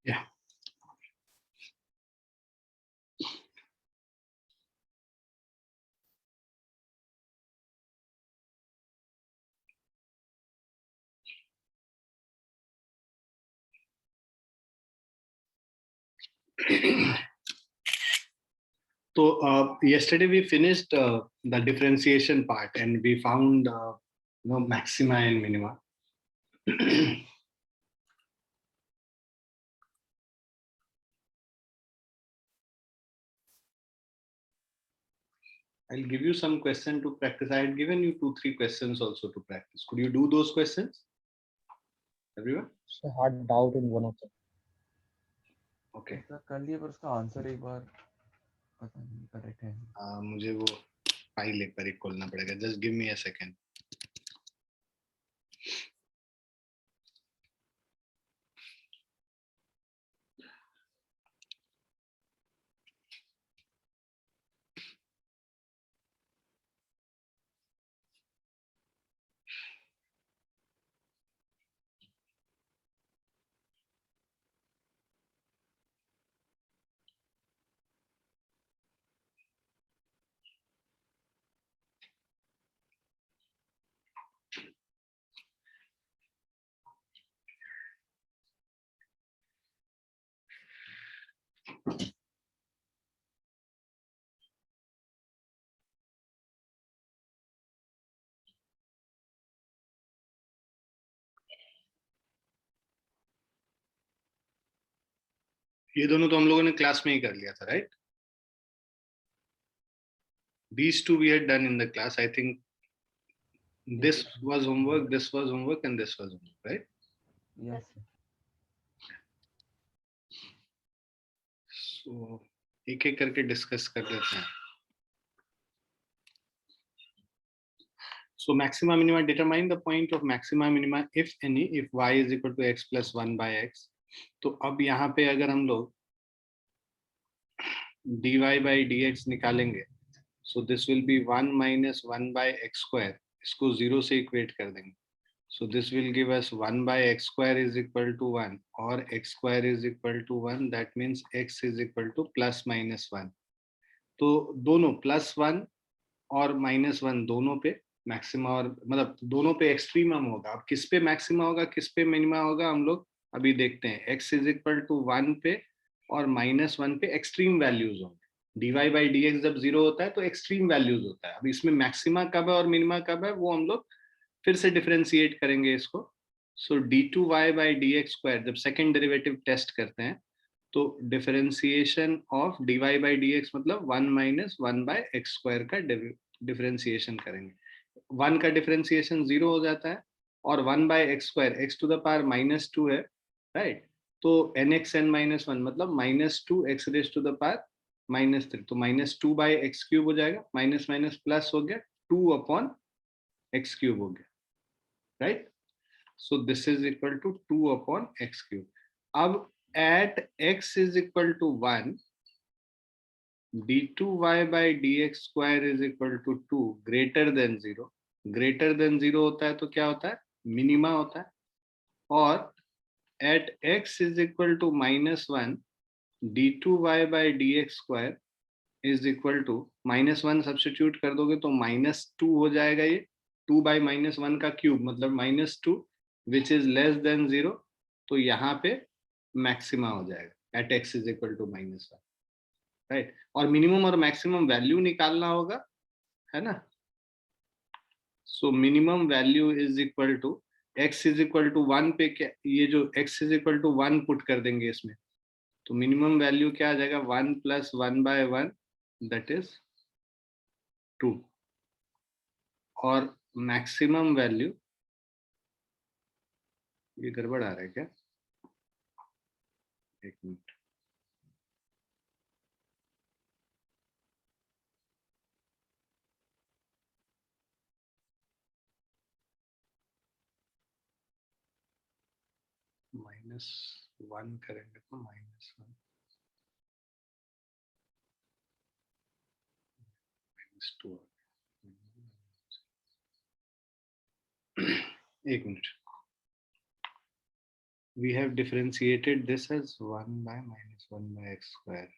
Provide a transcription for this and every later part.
Yeah. So yesterday we finished the differentiation part and we found maxima and minima. I'll give you some question to practice. I had given you 2-3 questions also to practice. Could you do those questions, everyone? So hard doubt in one of them. Okay. Sir कर लिए पर उसका answer एक बार पता नहीं correct है मुझे वो फाइल एक बार ही खोलना पड़ेगा. Just give me a second. ये दोनों तो हम लोगों ने क्लास में ही कर लिया था, right? These two we had done in the class. I think this was homework, this was homework, and this was homework, right? Yes So एक एक करके डिस्कस कर लेते हैं. So maxima minima, determine the point of maxima minima if any, if y is equal to x plus 1 by x. तो अब यहाँ पे अगर हम लोग dy by dx निकालेंगे, so this will be 1 minus 1 by x square. इसको 0 से इक्वेट कर देंगे. So this will give us 1 by x square is equal to 1 or x square is equal to 1. That means x is equal to plus minus 1. तो दोनों plus 1 और minus 1 दोनों पे maxima, और मतलब दोनों पे एक्सट्रीमम होगा. अब किस पे मैक्सिमा होगा, किस पे मिनिमा होगा, हम लोग अभी देखते हैं. x इज इक्वल टू 1 पे और माइनस 1 पे एक्सट्रीम वैल्यूज होंगे. dy बाई dx जब 0 होता है तो एक्सट्रीम वैल्यूज होता है. अब इसमें मैक्सिमा कब है और मिनिमा कब है वो हम लोग फिर से डिफरेंशिएट करेंगे इसको. सो d2y बाई dx स्क्वायर जब सेकेंड डेरिवेटिव टेस्ट करते हैं तो differentiation of dy by dx मतलब 1 माइनस 1 बाय एक्स स्क्वायर का डिफरेंशिएशन करेंगे. 1 का डिफरेंशिएशन 0 हो जाता है और 1 by X square X to the power -2 है, राइट? तो nx n माइनस 1 मतलब -2 X raise to the power -3. तो -2 बाय एक्स क्यूब हो जाएगा, माइनस माइनस प्लस हो गया, 2 अपॉन एक्स क्यूब हो गया, right? So this is equal to 2 upon x cube. अब at x is equal to 1, d2y by dx square is equal to 2 greater than 0. greater than 0 होता है तो क्या होता है, मिनिमा होता है. और at x is equal to -1, d2y by dx square is equal to -1 substitute कर दोगे तो -2 हो जाएगा. ये 2 बाई -1 का क्यूब मतलब -2 विच इज लेस देन 0. तो यहाँ पे मैक्सिमा हो जाएगा at x is equal to -1, right? और मिनिमम और मैक्सिमम वैल्यू निकालना होगा, है ना? So minimum value is equal to x is equal to 1 पे क्या, ये जो x is equal to 1 put कर देंगे इसमें तो मिनिमम वैल्यू क्या आ जाएगा, 1 प्लस 1 बाय 1 दैट इज 2. और मैक्सिमम वैल्यू, ये गड़बड़ आ रहा है क्या, एक मिनट. -1 करेंगे तो -1 -2. एक minute. we have differentiated this as 1 by minus 1 by x square.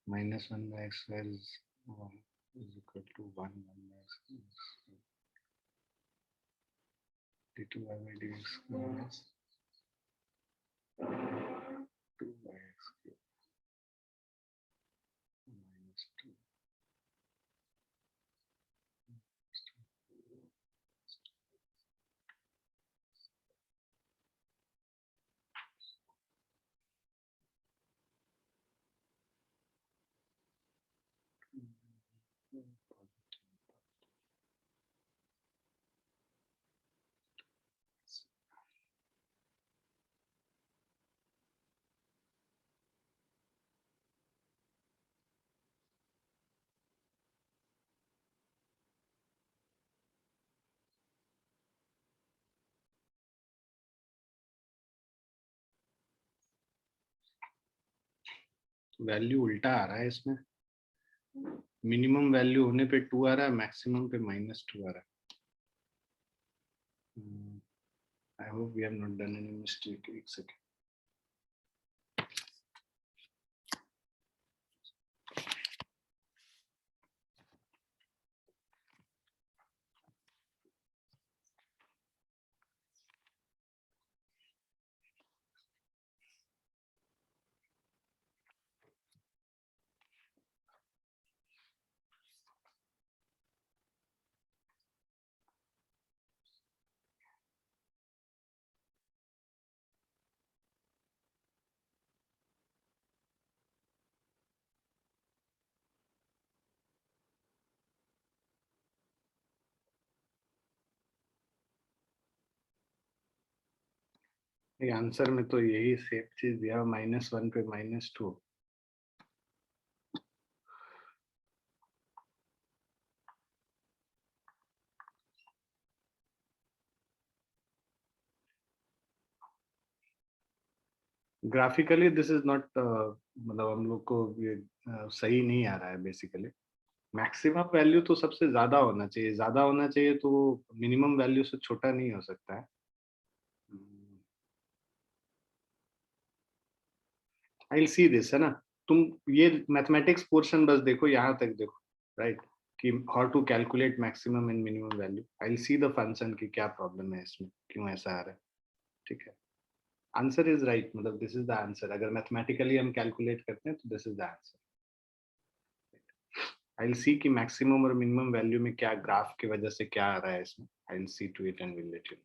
Minus 1 by x square is 1 is equal to 1 by x square. d2 by dx square is 2 by x cube minus 2. Value उल्टा आ रहा है इसमें, minimum value होने पे 2 आ रहा है, maximum पे -2 आ रहा है. I hope we have not done any mistake. एक second. आंसर में तो यही सेम चीज दिया, -1 पे -2. ग्राफिकली दिस इज नॉट, मतलब हम लोग को ये सही नहीं आ रहा है बेसिकली. मैक्सिमम वैल्यू तो सबसे ज्यादा होना चाहिए, ज्यादा होना चाहिए, तो मिनिमम वैल्यू से छोटा नहीं हो सकता है. आई सी दिस, है ना. तुम ये मैथमेटिक्स पोर्शन बस देखो, यहाँ तक देखो, राइट, कि how to calculate maximum and minimum value. I see the function की क्या प्रॉब्लम है इसमें, क्यों ऐसा आ रहा है. ठीक है, आंसर इज राइट, मतलब दिस इज द आंसर. अगर मैथमेटिकली हम कैलकुलेट करते हैं तो this is the answer. I will सी कि मैक्सिमम और मिनिमम वैल्यू में क्या ग्राफ की वजह से क्या आ रहा है इसमें. I will see to it and will let you.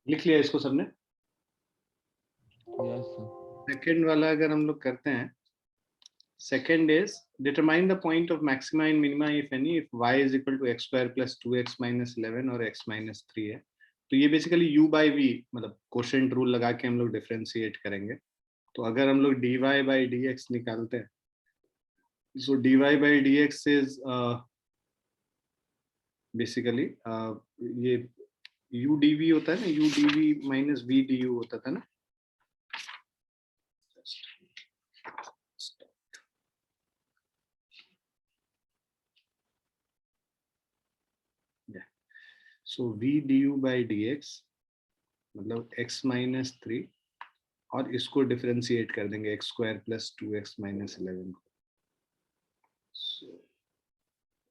लिख लिया इसको सबने? Yes, sir. सेकेंड वाला अगर हम लोग करते हैं, second is determine the point of maxima and minima if any if y is equal to x square plus 2x minus 11 और x minus 3 है. तो ये बेसिकली u by v, मतलब क्वोशिएंट रूल लगा के हम लोग डिफरेंशिएट करेंगे. तो अगर हम लोग dy by dx निकालते हैं, so dy by dx is basically ये u dv होता है ना, u dv minus v du होता था ना. So v du by dx मतलब x minus 3 और इसको डिफरेंशिएट कर देंगे x square plus 2x minus 11 को. So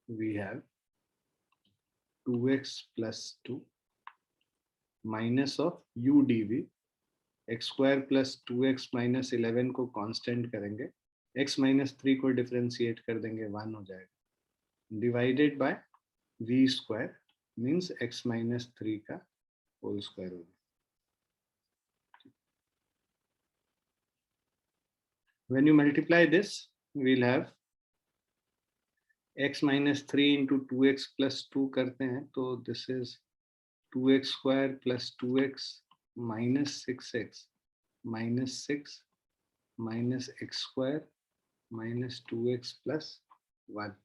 we have 2x plus 2 minus of u dv, x square plus 2x minus 11 को कांस्टेंट करेंगे, x minus 3 को डिफरेंशिएट कर देंगे, 1 हो जाएगा, divided by v square means x minus 3 का होल स्क्वायर होगा. When you multiply this, we'll have x minus 3 into 2x plus 2 करते हैं, तो this is 2x square plus 2x minus 6x minus 6 minus x square minus 2x plus 1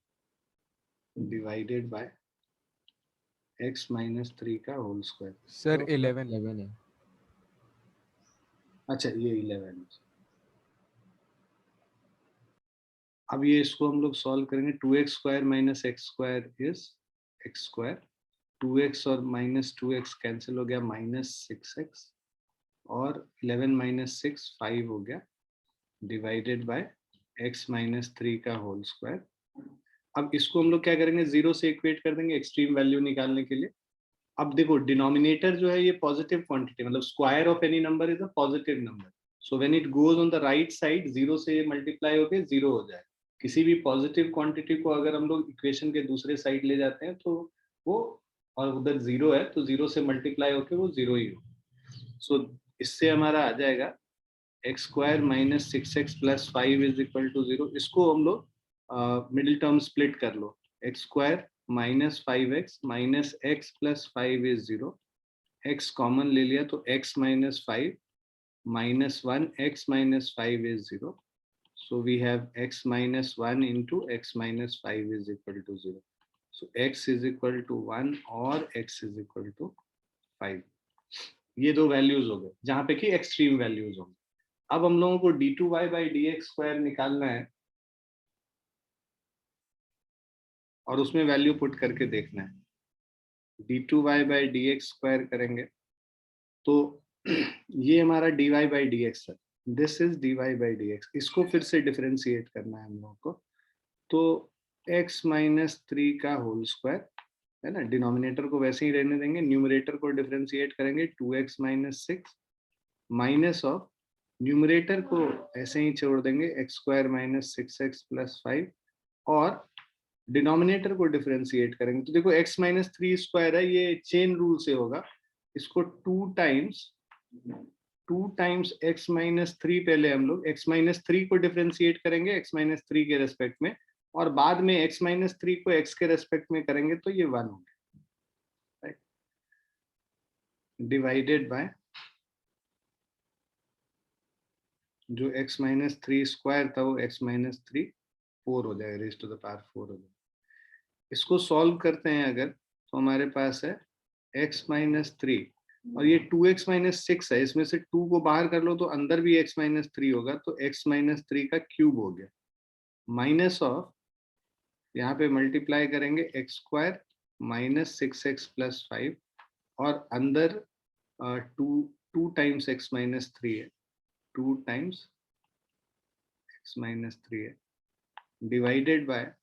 divided by x minus 3 का whole square. Sir 11 है. अच्छा, ये 11. अब ये इसको हम लोग सॉल्व करेंगे, 2x square minus x square is x square, 2x और माइनस 2x कैंसिल हो गया, माइनस 6x, और 11 माइनस 6 5 हो गया, डिवाइडेड बाय x माइनस 3 का होल स्क्वायर। अब इसको हम लोग क्या करेंगे, जीरो से इक्वेट कर देंगे एक्सट्रीम वैल्यू निकालने के लिए। अब देखो डिनोमिनेटर जो है ये पॉजिटिव क्वांटिटी, मतलब square of any number is a positive number, so when it goes on the right side, zero से ये मल्टीप्लाई होके जीरो हो जाए। किसी भी पॉजिटिव क्वांटिटी को अगर हम लोग इक्वेशन के दूसरे साइड ले जाते हैं तो वो, और उधर जीरो है तो जीरो से मल्टीप्लाई होके वो जीरो ही हो। सो इससे हमारा आ जाएगा X square minus 6x plus 5 is equal to zero. इसको हम लोग मिडिल टर्म स्प्लिट कर लो, X square minus 5x minus X plus 5 is zero, x common ले लिया तो x minus 5 minus 1 x minus 5 is 0, so we have x minus 1 into x minus 5 is equal to 0, so x is equal to 1 और x is equal to 5। ये दो values हो गए जहां पे कि एक्सट्रीम वैल्यूज होंगे। अब हम लोगों को d2y by dx स्क्वायर निकालना है और उसमें वैल्यू पुट करके देखना है। d2y by dx स्क्वायर करेंगे तो ये हमारा dy by dx है, this is dy by dx। इसको फिर से डिफरेंशिएट करना है हम लोगों को, तो x माइनस 3 का होल स्क्वायर है ना, डिनोमिनेटर को वैसे ही रहने देंगे, न्यूमरेटर को डिफरेंशिएट करेंगे 2x minus 6 minus of numerator को ऐसे ही छोड़ देंगे x square minus 6x plus 5, और डिनोमिनेटर को डिफरेंशिएट करेंगे तो देखो x माइनस 3 स्क्वायर है, ये चेन रूल से होगा, इसको 2 टाइम्स x माइनस 3, पहले हम लोग x माइनस 3 को डिफरेंशिएट करेंगे x माइनस 3 के रेस्पेक्ट में, और बाद में x माइनस 3 को x के रेस्पेक्ट में करेंगे तो ये 1 हो गया, राइट, डिवाइडेड बाय जो x माइनस 3 स्क्वायर था वो x माइनस 3 4 हो जाएगा, रेज टू द पावर 4 हो जाएगा। इसको सॉल्व करते हैं अगर तो हमारे पास है x माइनस 3 और ये 2x माइनस 6 है, इसमें से 2 को बाहर कर लो तो अंदर भी x माइनस 3 होगा, तो x माइनस 3 का क्यूब हो गया, माइनस ऑफ यहाँ पे मल्टीप्लाई करेंगे x square minus 6x plus 5, और अंदर 2 टाइम्स x माइनस 3 है, 2 टाइम्स x माइनस 3 है, divided by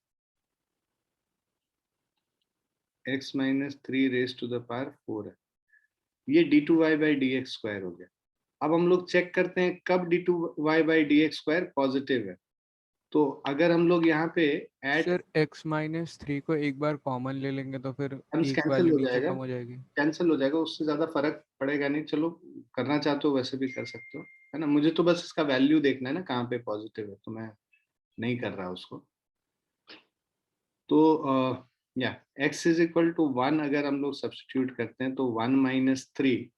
x minus 3 raise to the power 4 है। ये d2y by dx स्क्वायर हो गया। अब हम लोग चेक करते हैं कब d2y by dx square positive है, तो अगर हम लोग यहाँ पे ऐड सर x माइनस 3 को एक बार कॉमन ले लेंगे तो फिर एक कैंसिल वैल्यू हो नीचे जाएगा, कम हो जाएगी। कैंसिल हो जाएगा, उससे ज्यादा फर्क पड़ेगा नहीं। चलो करना चाहते हो वैसे भी कर सकते हो, है ना, मुझे तो बस इसका वैल्यू देखना है ना कहाँ पे पॉजिटिव है, तो मैं नहीं कर रहा उसको। तो या x इज इक्वल टू 1 अगर हम लोग सब्स्टिट्यूट करते हैं तो 1 माइनस 3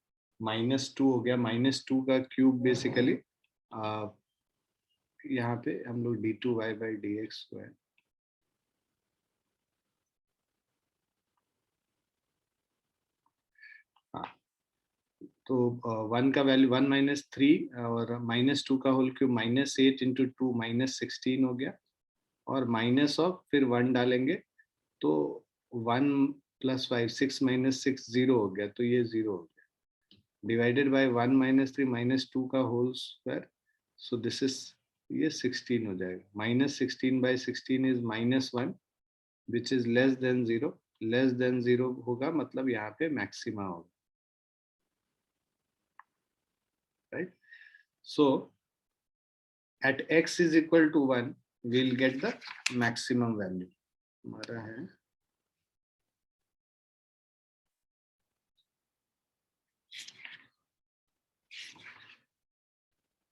माइनस 2 हो गया, माइनस 2 का क्यूब बेसिकली यहाँ पे हम लोग d2y by dx स्क्वायर, हाँ, तो 1 का वैल्यू 1 माइनस 3 और माइनस 2 का whole cube minus 8 into 2 minus 16 हो गया, और माइनस ऑफ फिर 1 डालेंगे तो 1 प्लस 5 6 माइनस 6 0 हो गया, तो ये 0 हो गया, डिवाइडेड बाय 1 माइनस 3 माइनस 2 का whole square, so this is, ये 16 हो जाएगा, minus 16 by 16 is minus 1 which is less than 0, less than 0 होगा मतलब यहाँ पे मैक्सिमा होगा, right. So at x is equal to 1 we'll get the maximum value, हमारा है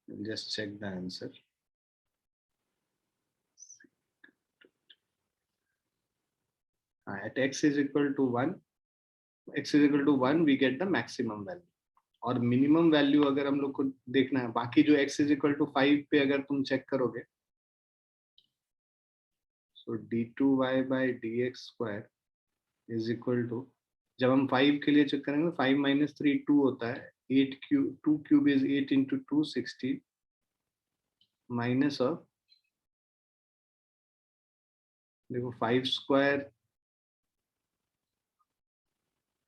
just check the answer, at x is equal to 1 we get the maximum value, और minimum value अगर हम लोग को देखना है, बाकी जो x is equal to 5 पे अगर तुम चेक करोगे, so d2y by dx square is equal to, जब हम 5 के लिए चेक करेंगे 5 माइनस 3 2 होता है, 8 cube 2 cube is 8 into 2 60 minus of देखो 5 स्क्वायर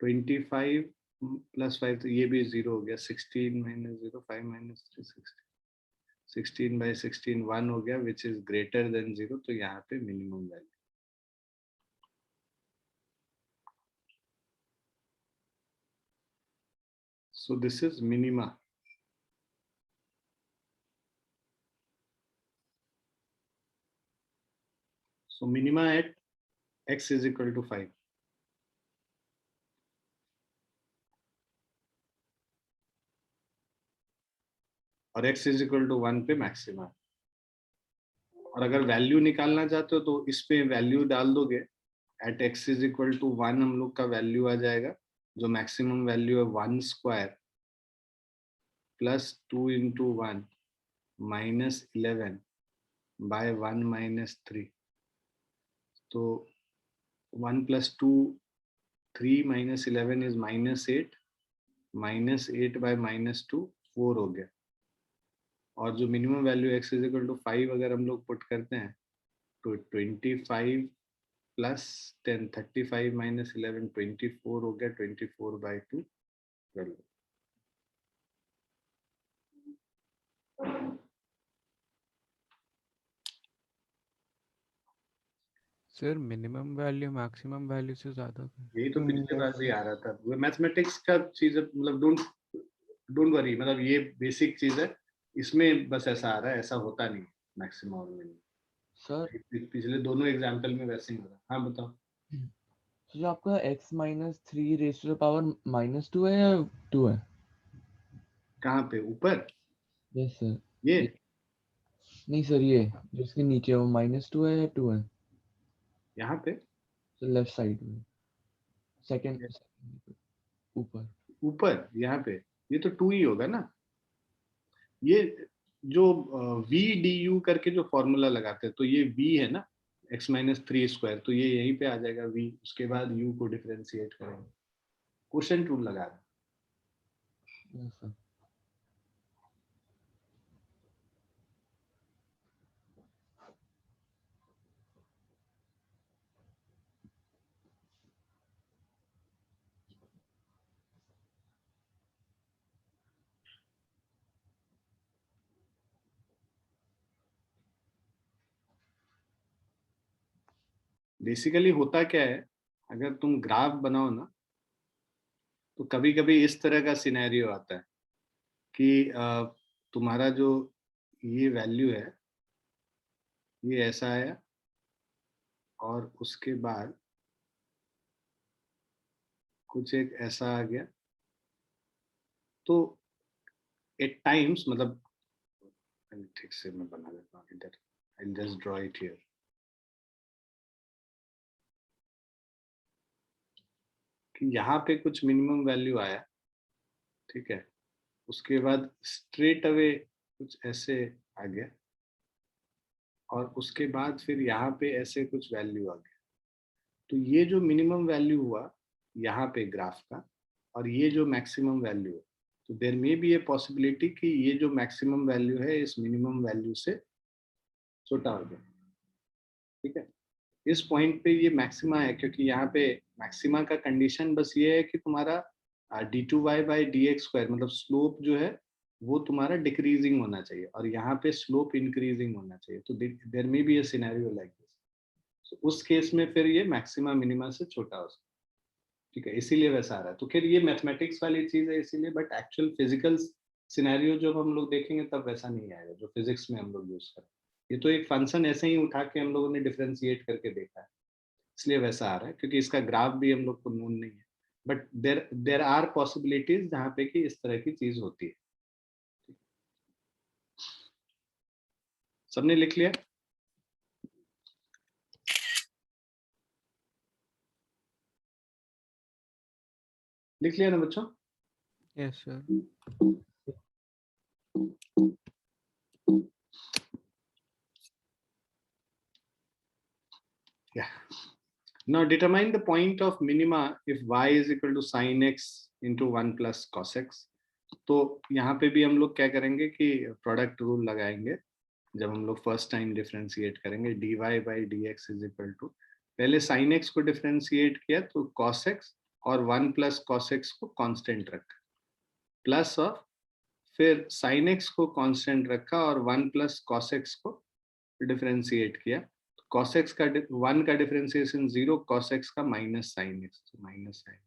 25 प्लस 5 तो ये भी 0 हो गया, 16 माइनस 0 5 माइनस 3 16 बाई 16 1 हो गया विच इज ग्रेटर देन 0, तो यहाँ पे minimum value. So this is minima. So minima at x is equal to 5. और x is equal to 1 पे मैक्सिमा। और अगर वैल्यू निकालना चाहते हो तो इस पे वैल्यू डाल दोगे, at x is equal to 1 हम लोग का वैल्यू आ जाएगा, जो मैक्सिमम वैल्यू है 1 square plus 2 into 1 minus 11 by 1 minus 3। तो 1 प्लस 2 3 माइनस 11 इज -8, -8 बाय -2 4 हो गया। और जो minimum value x is equal to 5 अगर हम लोग पुट करते हैं तो 25 प्लस 10 35 माइनस 11 24 हो गया, 24 by 2 12। Sir minimum value maximum value से ज्यादा है। यही तो पिछले बार भी आ रहा था, वो मैथमेटिक्स का चीज है, मतलब डोंट वरी, मतलब ये बेसिक चीज है, इसमें बस ऐसा आ रहा है, ऐसा होता नहीं मैक्सिमम और मिनिमम। सर पिछले दोनों एग्जाम्पल में वैसे ही हो रहा है। हाँ बताओ। जो आपका x minus 3 raise to the power -2 है या 2 है? कहाँ पे ऊपर? Yes sir. ये नहीं सर, ये जो इसके नीचे है वो -2 है या 2 है? यहाँ पे सर लेफ्ट साइड में सेकंड ऊपर। ऊपर यहाँ पे ये तो 2 ही होगा ना। ये जो v du करके जो फॉर्मूला लगाते हैं तो ये v है ना, x माइनस 3 स्क्वायर, तो ये यहीं पे आ जाएगा v, उसके बाद u को डिफरेंशिएट करेंगे, क्वेश्चन टूल लगा रहे हैं। Yes sir. बेसिकली होता क्या है, अगर तुम ग्राफ बनाओ ना तो कभी कभी इस तरह का सिनेरियो आता है कि तुम्हारा जो ये वैल्यू है ये ऐसा है और उसके बाद कुछ एक ऐसा आ गया, तो एट टाइम्स, मतलब ठीक से मैं बना देता हूँ इधर, I just draw it here. कि यहाँ पे कुछ मिनिमम वैल्यू आया, ठीक है, उसके बाद स्ट्रेट अवे कुछ ऐसे आ गया और उसके बाद फिर यहाँ पे ऐसे कुछ वैल्यू आ गया। तो ये जो मिनिमम वैल्यू हुआ यहाँ पे ग्राफ का और ये जो मैक्सिमम वैल्यू है, तो there may be a possibility कि ये जो मैक्सिमम वैल्यू है इस मिनिमम वैल्यू से छोटा हो जाए, ठीक है। इस पॉइंट पे ये मैक्सिमा है क्योंकि यहाँ पे मैक्सिमा का कंडीशन बस ये है कि तुम्हारा d2y बाई dx स्क्वायर, मतलब स्लोप जो है वो तुम्हारा डिक्रीजिंग होना चाहिए और यहाँ पे स्लोप इंक्रीजिंग होना चाहिए। तो there may be a scenario like this, उस केस में फिर ये मैक्सिमा मिनिमा से छोटा हो सकता है, ठीक है, इसीलिए वैसा आ रहा है। तो फिर ये मैथमेटिक्स वाली चीज है इसीलिए, बट एक्चुअल फिजिकल सिनेरियो जब हम लोग देखेंगे तब वैसा नहीं आएगा जो फिजिक्स में हम लोग यूज करें। ये तो एक फंक्शन ऐसे ही उठा के हम लोगों ने डिफरेंशिएट करके देखा है, इसलिए वैसा आ रहा है, क्योंकि इसका ग्राफ भी हम लोग को नोन नहीं है। बट देर आर पॉसिबिलिटीज जहाँ पे कि इस तरह की चीज होती है। सबने लिख लिया? लिख लिया ना बच्चों? Yes sir. Yeah. Now determine the point of minima if y is equal to sin x into 1 plus cos x. तो यहाँ पे भी हम लोग क्या करेंगे कि प्रोडक्ट रूल लगाएंगे, जब हम लोग फर्स्ट टाइम डिफरेंशिएट करेंगे, dy by d x is equal to, पहले साइन एक्स को डिफरेंशिएट किया तो कॉस एक्स और 1 प्लस कॉस एक्स को कांस्टेंट रखा, प्लस ऑफ फिर साइन एक्स को कांस्टेंट रखा और 1 प्लस कॉस एक्स को डिफरेंशिएट किया। कॉस एक्स का 1 का डिफरेंशिएशन 0, कॉस एक्स का minus sine x, minus sine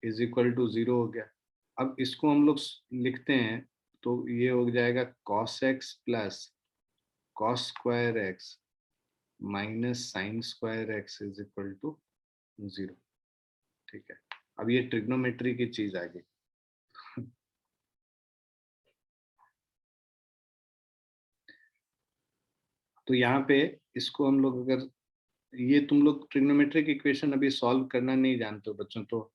is equal to 0 हो गया। अब इसको हम लोग लिखते हैं तो ये हो जाएगा cos x plus cos square x minus sine square x is equal to 0। ठीक है, अब ये ट्रिग्नोमेट्री की चीज आ गई। तो यहाँ पे इसको हम लोग, अगर ये तुम लोग ट्रिग्नोमेट्रिक इक्वेशन अभी सॉल्व करना नहीं जानते हो बच्चों, तो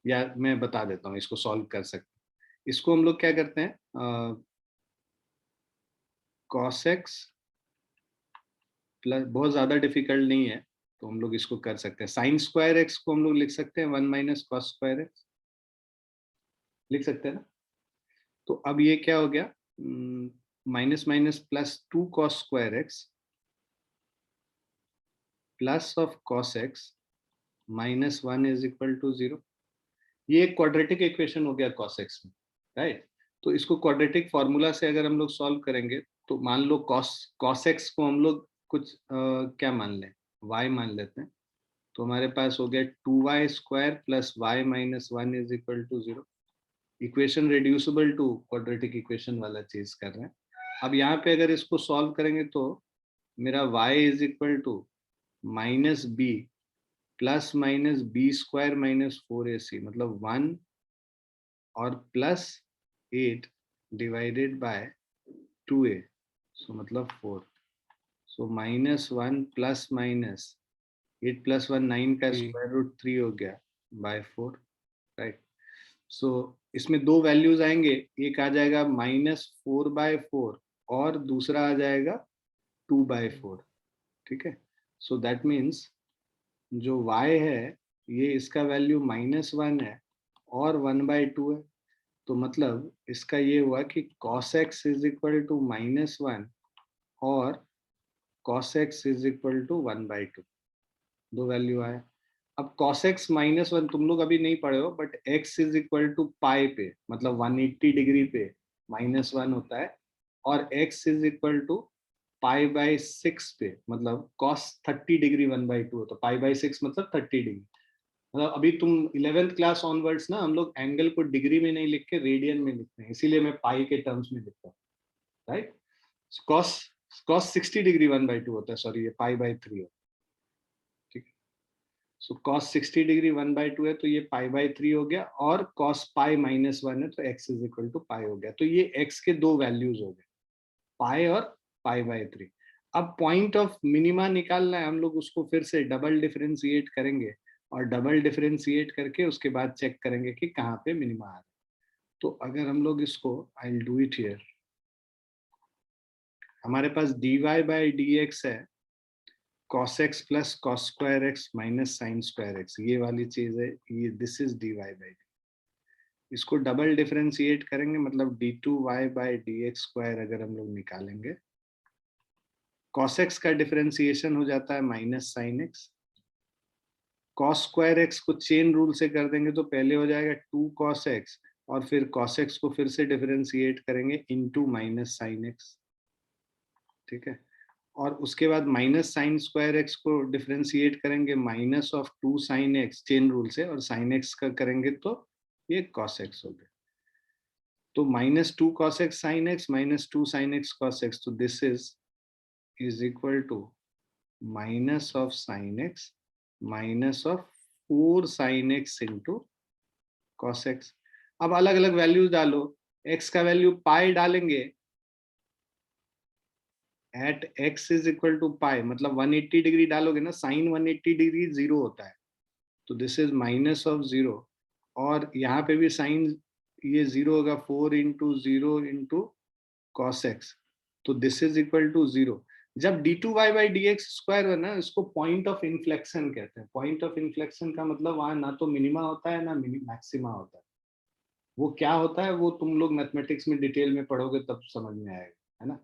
या मैं बता देता हूँ, इसको सॉल्व कर सकते हैं। इसको हम लोग क्या करते हैं, कॉस एक्स प्लस, बहुत ज्यादा डिफिकल्ट नहीं है तो हम लोग इसको कर सकते हैं। साइन स्क्वायर एक्स को हम लोग लिख सकते हैं 1 माइनस कॉस स्क्वायर एक्स, लिख सकते हैं ना। तो अब ये क्या हो गया, minus minus plus 2 cos square x plus of cos x minus 1 is equal to 0। ये एक क्वाड्रेटिक इक्वेशन हो गया कॉस एक्स में, राइट। तो इसको क्वाड्रेटिक फॉर्मूला से अगर हम लोग सॉल्व करेंगे तो मान लो कॉस एक्स को हम लोग कुछ क्या मान लें, y मान लेते हैं। तो हमारे पास हो गया 2y square plus y minus 1 is equal to 0। Equation reducible to quadratic equation वाला चीज कर रहे हैं। अब यहाँ पे अगर इसको सॉल्व करेंगे तो मेरा y is equal to minus b plus minus b square minus 4ac, मतलब 1 और प्लस 8 डिवाइडेड बाय 2a, सो मतलब 4। So minus 1 plus minus 8 plus 1 9 का स्क्वायर रूट 3 हो गया बाय 4, राइट। सो इसमें दो वैल्यूज आएंगे, एक आ जाएगा -4/4 और दूसरा आ जाएगा 2/4। ठीक है, सो दैट मीन्स जो y है ये इसका वैल्यू -1 है और 1/2 है। तो मतलब इसका ये हुआ कि cos x is equal to -1 और cos x is equal to 1/2, दो वैल्यू आया। अब cos x -1 तुम लोग अभी नहीं पढ़े हो, but x is equal to pi पे, मतलब 180 डिग्री पे -1 होता है, और x इज इक्वल टू π/6 पे, मतलब cos 30 डिग्री 1/2 होता है। π/6 मतलब 30 डिग्री। मतलब अभी तुम 11th क्लास ऑनवर्ड्स ना, हम लोग एंगल को डिग्री में नहीं लिख के रेडियन में लिखते हैं, इसीलिए मैं पाई के टर्म्स में लिखता हूँ, राइट। cos cos 60 डिग्री 1/2 होता है, सॉरी ये π/3 है। ठीक है, सो cos 60 डिग्री 1/2 है तो ये π/3 हो गया, और cos π -1 है तो x इज इक्वल टू पाई हो गया। तो ये x के दो वैल्यूज हो गए, पाई और π/3। अब पॉइंट ऑफ मिनिमा निकालना है, हम लोग उसको फिर से डबल डिफरेंशिएट करेंगे, और डबल डिफरेंशिएट करके उसके बाद चेक करेंगे कि कहाँ पे मिनिमा आ रहा है। तो अगर हम लोग इसको, I will do it here, हमारे पास dy बाई डी एक्स है cos x plus cos square x minus sine square x, ये वाली चीज है, ये this is dy by D. इसको डबल डिफरेंशिएट करेंगे, मतलब d2y by d x square अगर हम लोग निकालेंगे, cos x का डिफरेंशिएशन हो जाता है minus sine x, cos square x को चेन रूल से कर देंगे तो पहले हो जाएगा 2 cos x, और फिर cos x को फिर से डिफरेंशिएट करेंगे इनटू माइनस साइन एक्स। ठीक है, और उसके बाद माइनस साइन स्क्वायर एक्स को डिफरेंशिएट करेंगे minus of 2 sine x chain rule से, और साइन एक्स का करेंगे तो ये cos x हो गया। तो -2 cos x sine x minus 2 sine x cos x, तो this is equal to minus of sine x minus of 4 sine x into cos x. अब अलग अलग वैल्यूज डालो, x का वैल्यू पाई डालेंगे, at x is equal to pi, मतलब 180 degree डालोगे ना, साइन 180 डिग्री 0 होता है, तो दिस इज माइनस ऑफ 0, और यहाँ पे भी साइन ये 0 होगा, 4 इंटू 0 इंटू कॉस एक्स, तो दिस इज इक्वल टू 0। जब d2y by d x square है ना, इसको पॉइंट ऑफ इन्फ्लेक्शन कहते हैं। पॉइंट ऑफ इन्फ्लेक्शन का मतलब वहां ना तो मिनिमा होता है ना मैक्सिमा होता है, वो क्या होता है वो तुम लोग मैथमेटिक्स में डिटेल में पढ़ोगे तब समझ में आएगा, है ना।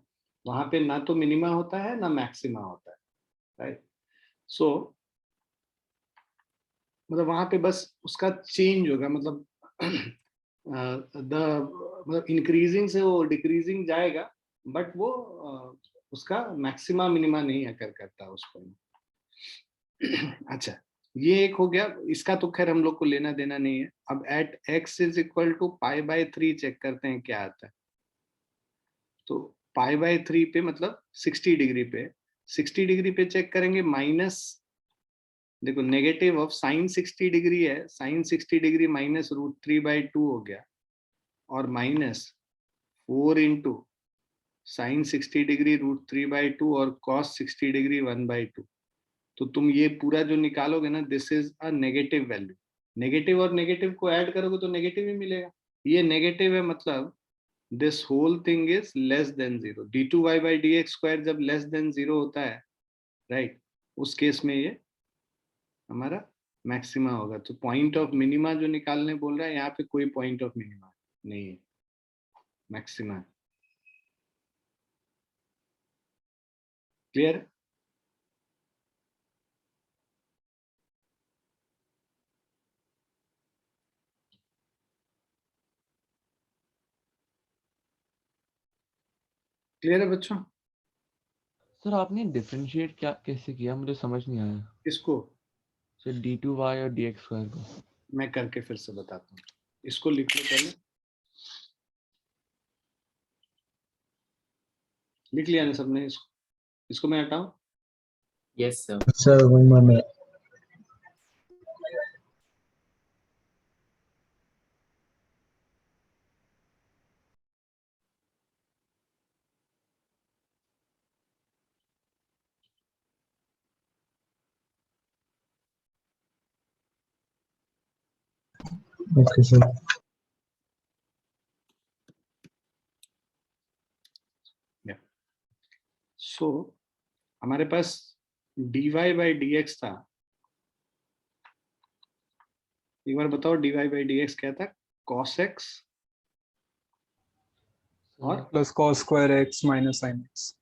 वहां पे ना तो मिनिमा होता है ना मैक्सिमा होता है, राइट। सो मतलब वहां पे बस उसका चेंज होगा, मतलब द मतलब इंक्रीजिंग से वो डिक्रीजिंग जाएगा, बट वो उसका मैक्सिमा मिनिमा नहीं अकर करता उसको। अच्छा, ये एक हो गया, इसका तो खैर हम लोग को लेना देना नहीं है। अब at x is equal to π/3 check करते हैं क्या आता है। तो π/3 पे मतलब 60 डिग्री पे, 60 डिग्री पे चेक करेंगे माइनस, देखो नेगेटिव ऑफ साइन 60 डिग्री है, साइन 60 डिग्री माइनस √3/2 हो गया, और माइनस 4 इंटू साइन 60 डिग्री √3/2 और कॉस 60 डिग्री 1/2। तो तुम ये पूरा जो निकालोगे ना, this is a negative value. Negative और नेगेटिव को ऐड करोगे तो नेगेटिव ही मिलेगा। ये नेगेटिव है, मतलब this whole thing is less than 0। d2y/dx² जब लेस देन 0 होता है, राइट, उस केस में ये हमारा मैक्सिमा होगा। तो पॉइंट ऑफ मिनिमा जो निकालने बोल रहा है, यहाँ पे कोई पॉइंट ऑफ मिनिमा नहीं है, मैक्सिमा है। क्लियर? क्लियर है बच्चों? सर आपने डिफरेंशिएट क्या कैसे किया, मुझे समझ नहीं आया। इसको सर d2y और dx² को। मैं करके फिर से बताता हूँ। इसको लिख लो पहले, लिख लिया ना सबने? इसको मैं हटाऊं? Yes, sir. Sir, 1 minute. Okay, sir. सो हमारे पास dy/dx था। एक बार बताओ dy/dx क्या था? cos x और plus cos square x minus sin x.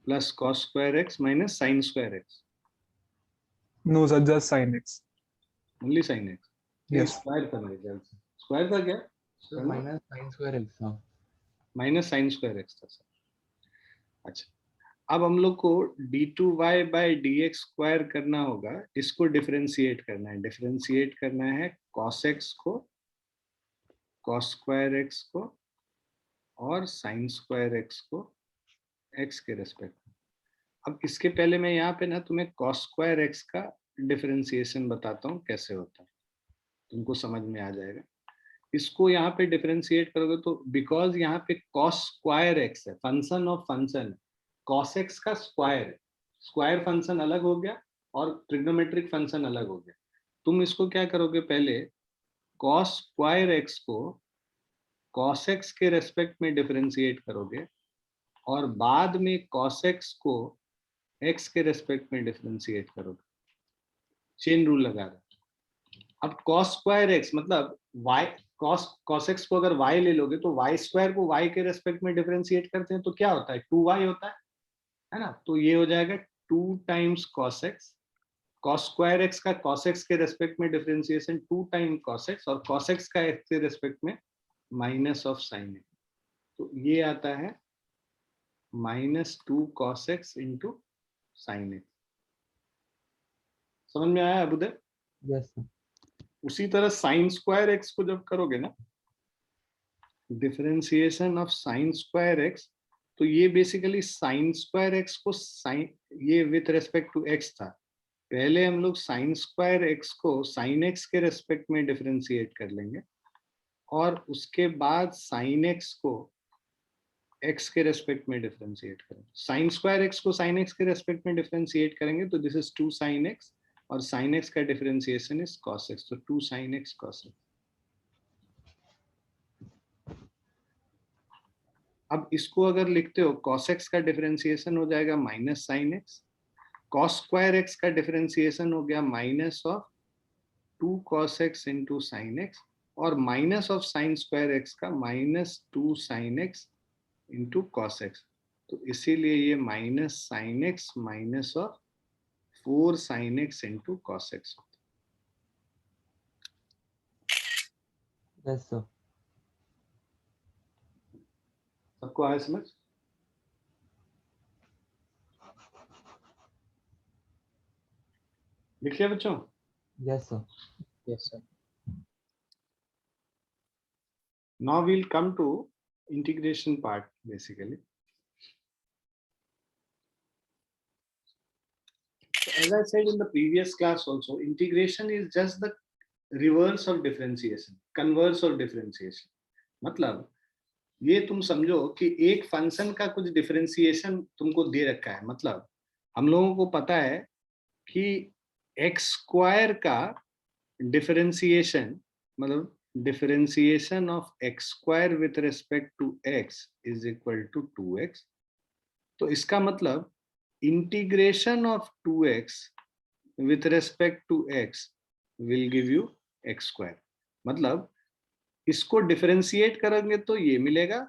Plus cos square x minus sin square x। No, sir, just sin x. Only sin x? Yes. Square था मेरे ख्याल से। स्क्वायर था क्या? Sir minus sine square x था। Minus sin square x था sir. अच्छा, अब हम लोग को d2y/dx² करना होगा, इसको डिफरेंशिएट करना है। डिफरेंशिएट करना है cos x को, cos square x को और sin square x को x के रेस्पेक्ट में। अब इसके पहले मैं यहाँ पे ना तुम्हें cos square x का डिफरेंशिएशन बताता हूँ कैसे होता है, तुमको समझ में आ जाएगा। इसको यहाँ पे डिफरेंशिएट करोगे तो, बिकॉज यहाँ पे cos square x है, फंक्शन ऑफ फंक्शन है, cos x का स्क्वायर है। स्क्वायर फंक्शन अलग हो गया और ट्रिग्नोमेट्रिक फंक्शन अलग हो गया। तुम इसको क्या करोगे, पहले cos square x को cos x के रेस्पेक्ट में डिफरेंशिएट करोगे और बाद में cos x को x के रेस्पेक्ट में डिफरेंशिएट करोगे। चेन रूल लगा रहा। अब cos square x मतलब y, cos x को अगर y ले लोगे तो y² को y के रेस्पेक्ट में डिफरेंशिएट करते हैं तो क्या होता है, 2y होता है ना। तो ये हो जाएगा 2 times cos x। cos square x का cos x के रेस्पेक्ट में डिफरेंशिएशन 2 टाइम cos x, और cos x का x के रेस्पेक्ट में माइनस ऑफ sin x। तो ये आता है -2 cos x into sin x। समझ में आया अबुदर? Yes sir. उसी तरह sin square x को जब करोगे ना, differentiation of sin square x, तो ये बेसिकली sin square x को sin, ये विथ रेस्पेक्ट टू x था। पहले हम लोग sin square x को sin x के रेस्पेक्ट में डिफरेंशिएट कर लेंगे और उसके बाद sin x को x के रेस्पेक्ट में डिफरेंशिएट करेंगे। sin square x को sin x के रेस्पेक्ट में डिफरेंशिएट करेंगे तो दिस इज 2 sin x, और sin x का डिफरेंशिएशन इज cos x, तो 2 sin x cos x। अब इसको अगर लिखते हो, cos x का डिफरेंशिएशन हो जाएगा minus sin x, cos square x का डिफरेंशिएशन हो गया minus of 2 cos x into sin x, और minus of sign square x का -2 sine x into cos x. तो इसीलिए ये minus sine x minus of 4 sine x into cos x. Yes sir. सबको आया समझ? लिख लिया बच्चों? Yes sir. Yes, sir. Now we'll come to integration part basically. So as I said in the previous class also, integration is just the reverse of differentiation, converse of differentiation. मतलब ये तुम समझो कि एक फंक्शन का कुछ differentiation तुमको दे रखा है। मतलब हम लोगों को पता है कि एक्स स्क्वायर का डिफरेंशिएशन मतलब differentiation of x square with respect to x is equal to 2x। तो इसका मतलब integration of 2x with respect to x will give you x square। मतलब इसको डिफरेंशिएट करेंगे तो ये मिलेगा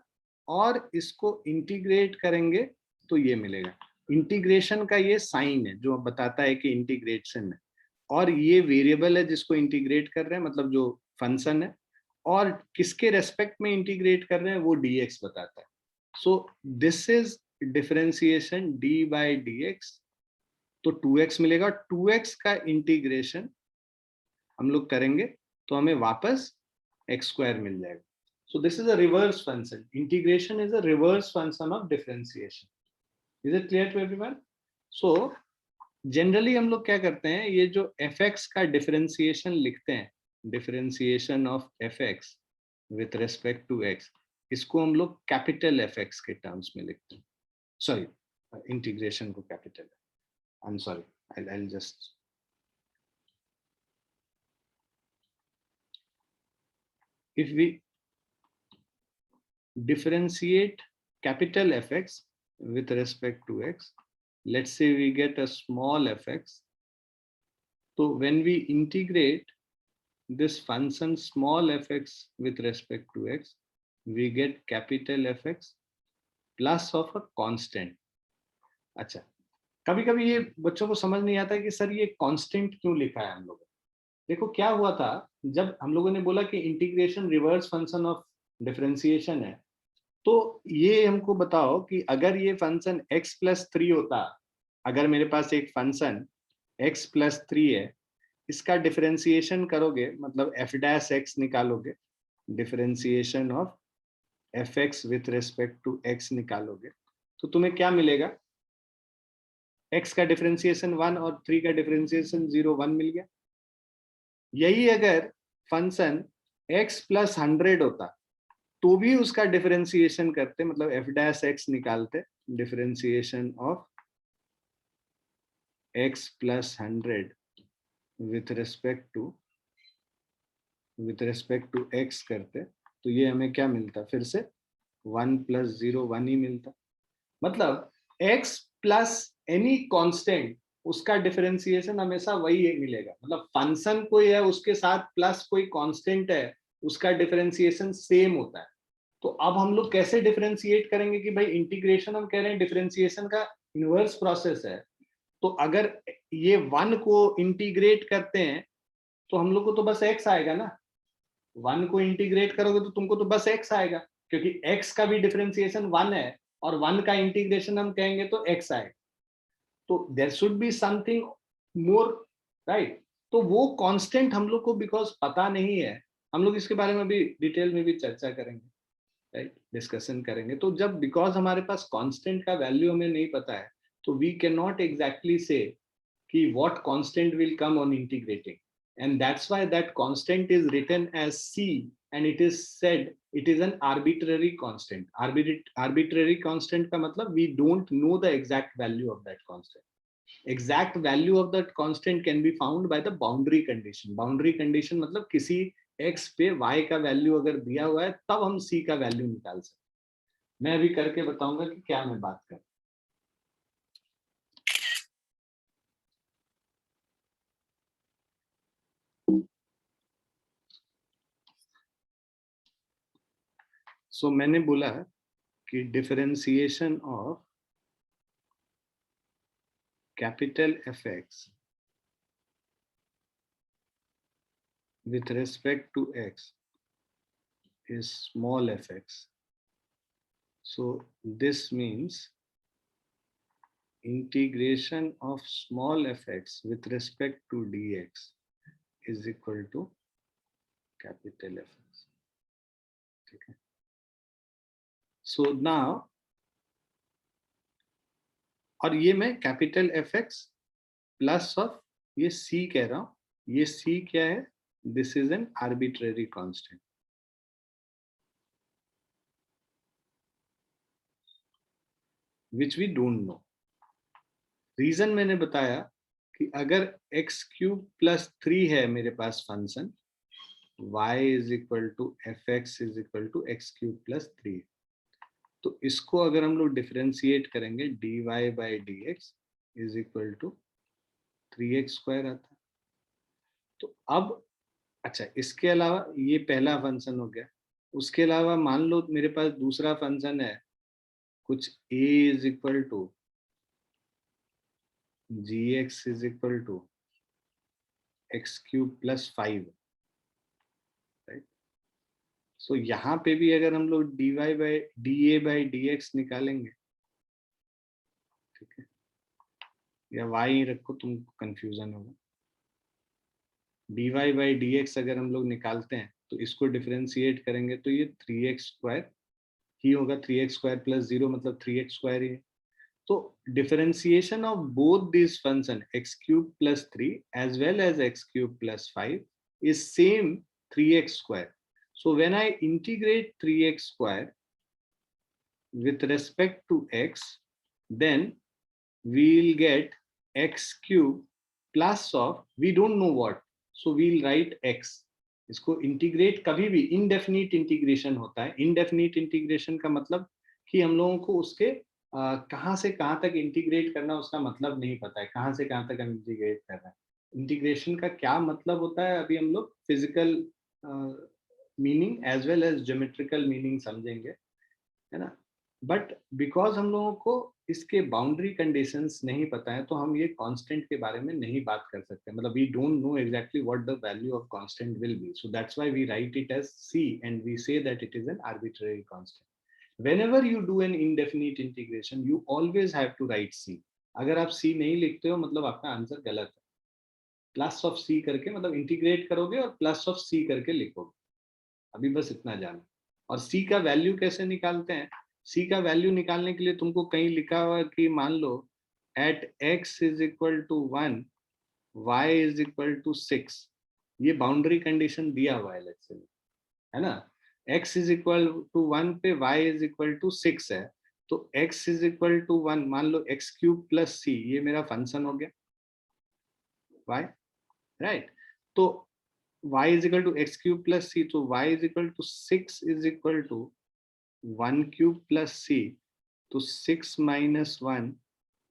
और इसको इंटीग्रेट करेंगे तो ये मिलेगा। इंटीग्रेशन का ये साइन है जो बताता है कि इंटीग्रेशन है, और ये वेरिएबल है जिसको इंटीग्रेट कर रहे हैं, मतलब जो फंक्शन है, और किसके रेस्पेक्ट में इंटीग्रेट कर रहे हैं वो dx बताता है। सो this is differentiation d by dx। तो 2x मिलेगा, 2x का इंटीग्रेशन हम लोग करेंगे तो हमें वापस x स्क्वायर मिल जाएगा। So this is a reverse function. Integration is a reverse function of differentiation. Is it clear to everyone? So generally हम लोग क्या करते हैं, ये जो fx का डिफरेंशिएशन लिखते हैं, differentiation of fx with respect to x, इसको हम लोग कैपिटल fx के टर्म्स में लिखते हैं। सॉरी, इंटीग्रेशन को capital, I am sorry, I'll just if we differentiate capital Fx with respect to x, let's say we get a small fx. So when we integrate this function small fx with respect to x, we get capital Fx plus of a constant। अच्छा, कभी कभी ये बच्चों को समझ नहीं आता कि सर ये कांस्टेंट क्यों लिखा है हम लोगों ने। देखो क्या हुआ था, जब हम लोगों ने बोला कि integration reverse function of differentiation है, तो ये हमको बताओ कि अगर ये फंक्शन x+3 होता, अगर मेरे पास एक फंक्शन x+3 है, इसका डिफरेंशिएशन करोगे मतलब f' निकालोगे, differentiation of fx with respect to x निकालोगे, तो तुम्हें क्या मिलेगा? x का डिफरेंशिएशन 1 और 3 का डिफरेंशिएशन 0, 1 मिल गया। यही अगर फंक्शन x+100 होता तो भी उसका डिफरेंशिएशन करते, मतलब f' निकालते, differentiation of x+100 with respect to x करते, तो ये हमें क्या मिलता? फिर से 1 + 0 1 ही मिलता। मतलब x प्लस एनी कांस्टेंट, उसका डिफरेंशिएशन हमेशा वही मिलेगा। मतलब फंक्शन कोई है उसके साथ प्लस कोई कांस्टेंट है, उसका डिफरेंशिएशन सेम होता है। तो अब हम लोग कैसे डिफरेंशिएट करेंगे कि भाई इंटीग्रेशन हम कह रहे हैं डिफरेंशिएशन का इनवर्स प्रोसेस है, तो अगर ये 1 को इंटीग्रेट करते हैं तो हम लोग को तो बस x आएगा ना। 1 को इंटीग्रेट करोगे तो तुमको तो बस x आएगा, क्योंकि x का भी डिफरेंशिएशन 1 है और 1 का इंटीग्रेशन हम कहेंगे तो x आएगा। तो there should be something more, right? तो वो कांस्टेंट हम लोग को बिकॉज पता नहीं है, हम लोग इसके बारे में भी डिटेल में भी चर्चा करेंगे, राइट, डिस्कशन करेंगे। तो जब बिकॉज हमारे पास कांस्टेंट का वैल्यू हमें नहीं पता है, तो वी कैन नॉट एग्जैक्टली से कि what constant will come on integrating, and that's why that constant is written as c, and it is said it is an arbitrary constant। arbitrary constant का मतलब we don't know the exact value of that constant। exact value of that constant can be found by the boundary condition। boundary condition मतलब किसी x पे y का value अगर दिया हुआ है तब हम c का वैल्यू निकाल सकते। मैं अभी करके बताऊंगा कि क्या मैं बात कर। सो मैंने बोला कि differentiation of capital fx with respect to x is small fx. So this means integration of small fx with respect to dx is equal to capital Fx. Okay. So now, और ये मैं कैपिटल fx प्लस ऑफ ये c कह रहा हूं, ये c क्या है? This is an arbitrary constant which we don't know. Reason मैंने बताया कि अगर x क्यूब प्लस 3 है मेरे पास function, y is equal to fx is equal to x cube plus 3, तो इसको अगर हम लोग डिफरेंशिएट करेंगे dy by dx is equal to 3x square आता है. तो अब अच्छा, इसके अलावा ये पहला फंक्शन हो गया. उसके अलावा मान लो मेरे पास दूसरा फंक्शन है कुछ a is equal to gx is equal to x cube plus 5, right. So यहाँ पे भी अगर हम लोग dy by dA by dx निकालेंगे, ठीक है, या y ही रखो, तुमको कंफ्यूजन होगा. dy बाई dx अगर हम लोग निकालते हैं तो इसको डिफरेंशिएट करेंगे तो ये 3x स्क्वायर ही होगा. 3x स्क्वायर प्लस 0 मतलब 3x स्क्वायर ही है. तो differentiation of both this function x cube plus 3 as well as x cube plus 5 is same 3x square. So when I integrate 3x square with respect to x, then we'll get x cube plus of we don't know what, so we'll write x. इसको integrate कभी भी indefinite integration होता है. Indefinite integration का मतलब कि हम लोगों को उसके कहाँ से कहाँ तक इंटीग्रेट करना उसका मतलब नहीं पता है. कहाँ से कहाँ तक हम इंटीग्रेट कर रहे हैं, इंटीग्रेशन का क्या मतलब होता है अभी हम लोग physical meaning as well as geometrical meaning समझेंगे, है ना. बट बिकॉज हम लोगों को इसके बाउंड्री कंडीशंस नहीं पता है तो हम ये कांस्टेंट के बारे में नहीं बात कर सकते. मतलब we don't know exactly what the value of constant will be. So that's why we write it as c and we say that it is an arbitrary constant. whenever you do an indefinite integration you always have to write c. अगर आप c नहीं लिखते हो मतलब आपका answer गलत है. Plus of c करके मतलब इंटीग्रेट करोगे और प्लस ऑफ c करके लिखोगे. अभी बस इतना जाना. और c का वैल्यू कैसे निकालते हैं? c का वैल्यू निकालने के लिए तुमको कहीं लिखा हुआ कि मान लो एट x is equal to 1 y is equal to 6, ये बाउंड्री कंडीशन दिया हुआ है लेट्स से, है ना. x इज इक्वल टू 1 पे y इज इक्वल टू 6 है, तो x इज इक्वल टू 1 मान लो x क्यूब प्लस c, ये मेरा फंक्शन हो गया y, राइट. तो y is equal to x cube plus c, तो y is equal to 6 is equal to 1 cube plus c, तो 6 minus 1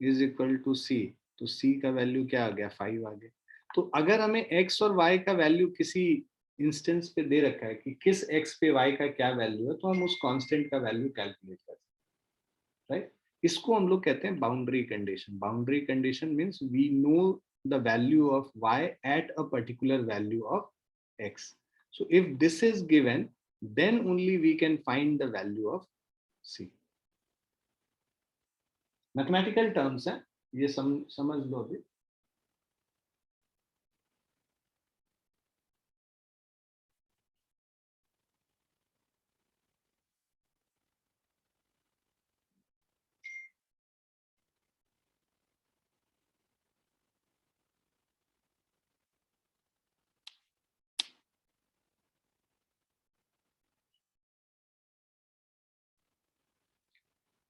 is equal to c, तो c का value क्या आ गया? 5 आ गया. तो अगर हमें x और y का वैल्यू किसी इंस्टेंस पे दे रखा है कि किस x पे y का क्या वैल्यू है, तो हम उस कांस्टेंट का वैल्यू कैलकुलेट कर सकते हैं, राइट. इसको हम लोग कहते हैं boundary condition. Boundary condition means we know the value of y at a particular value of x. So if this is given, then only we can find the value of c. Mathematical terms है ये, समझ लो अभी.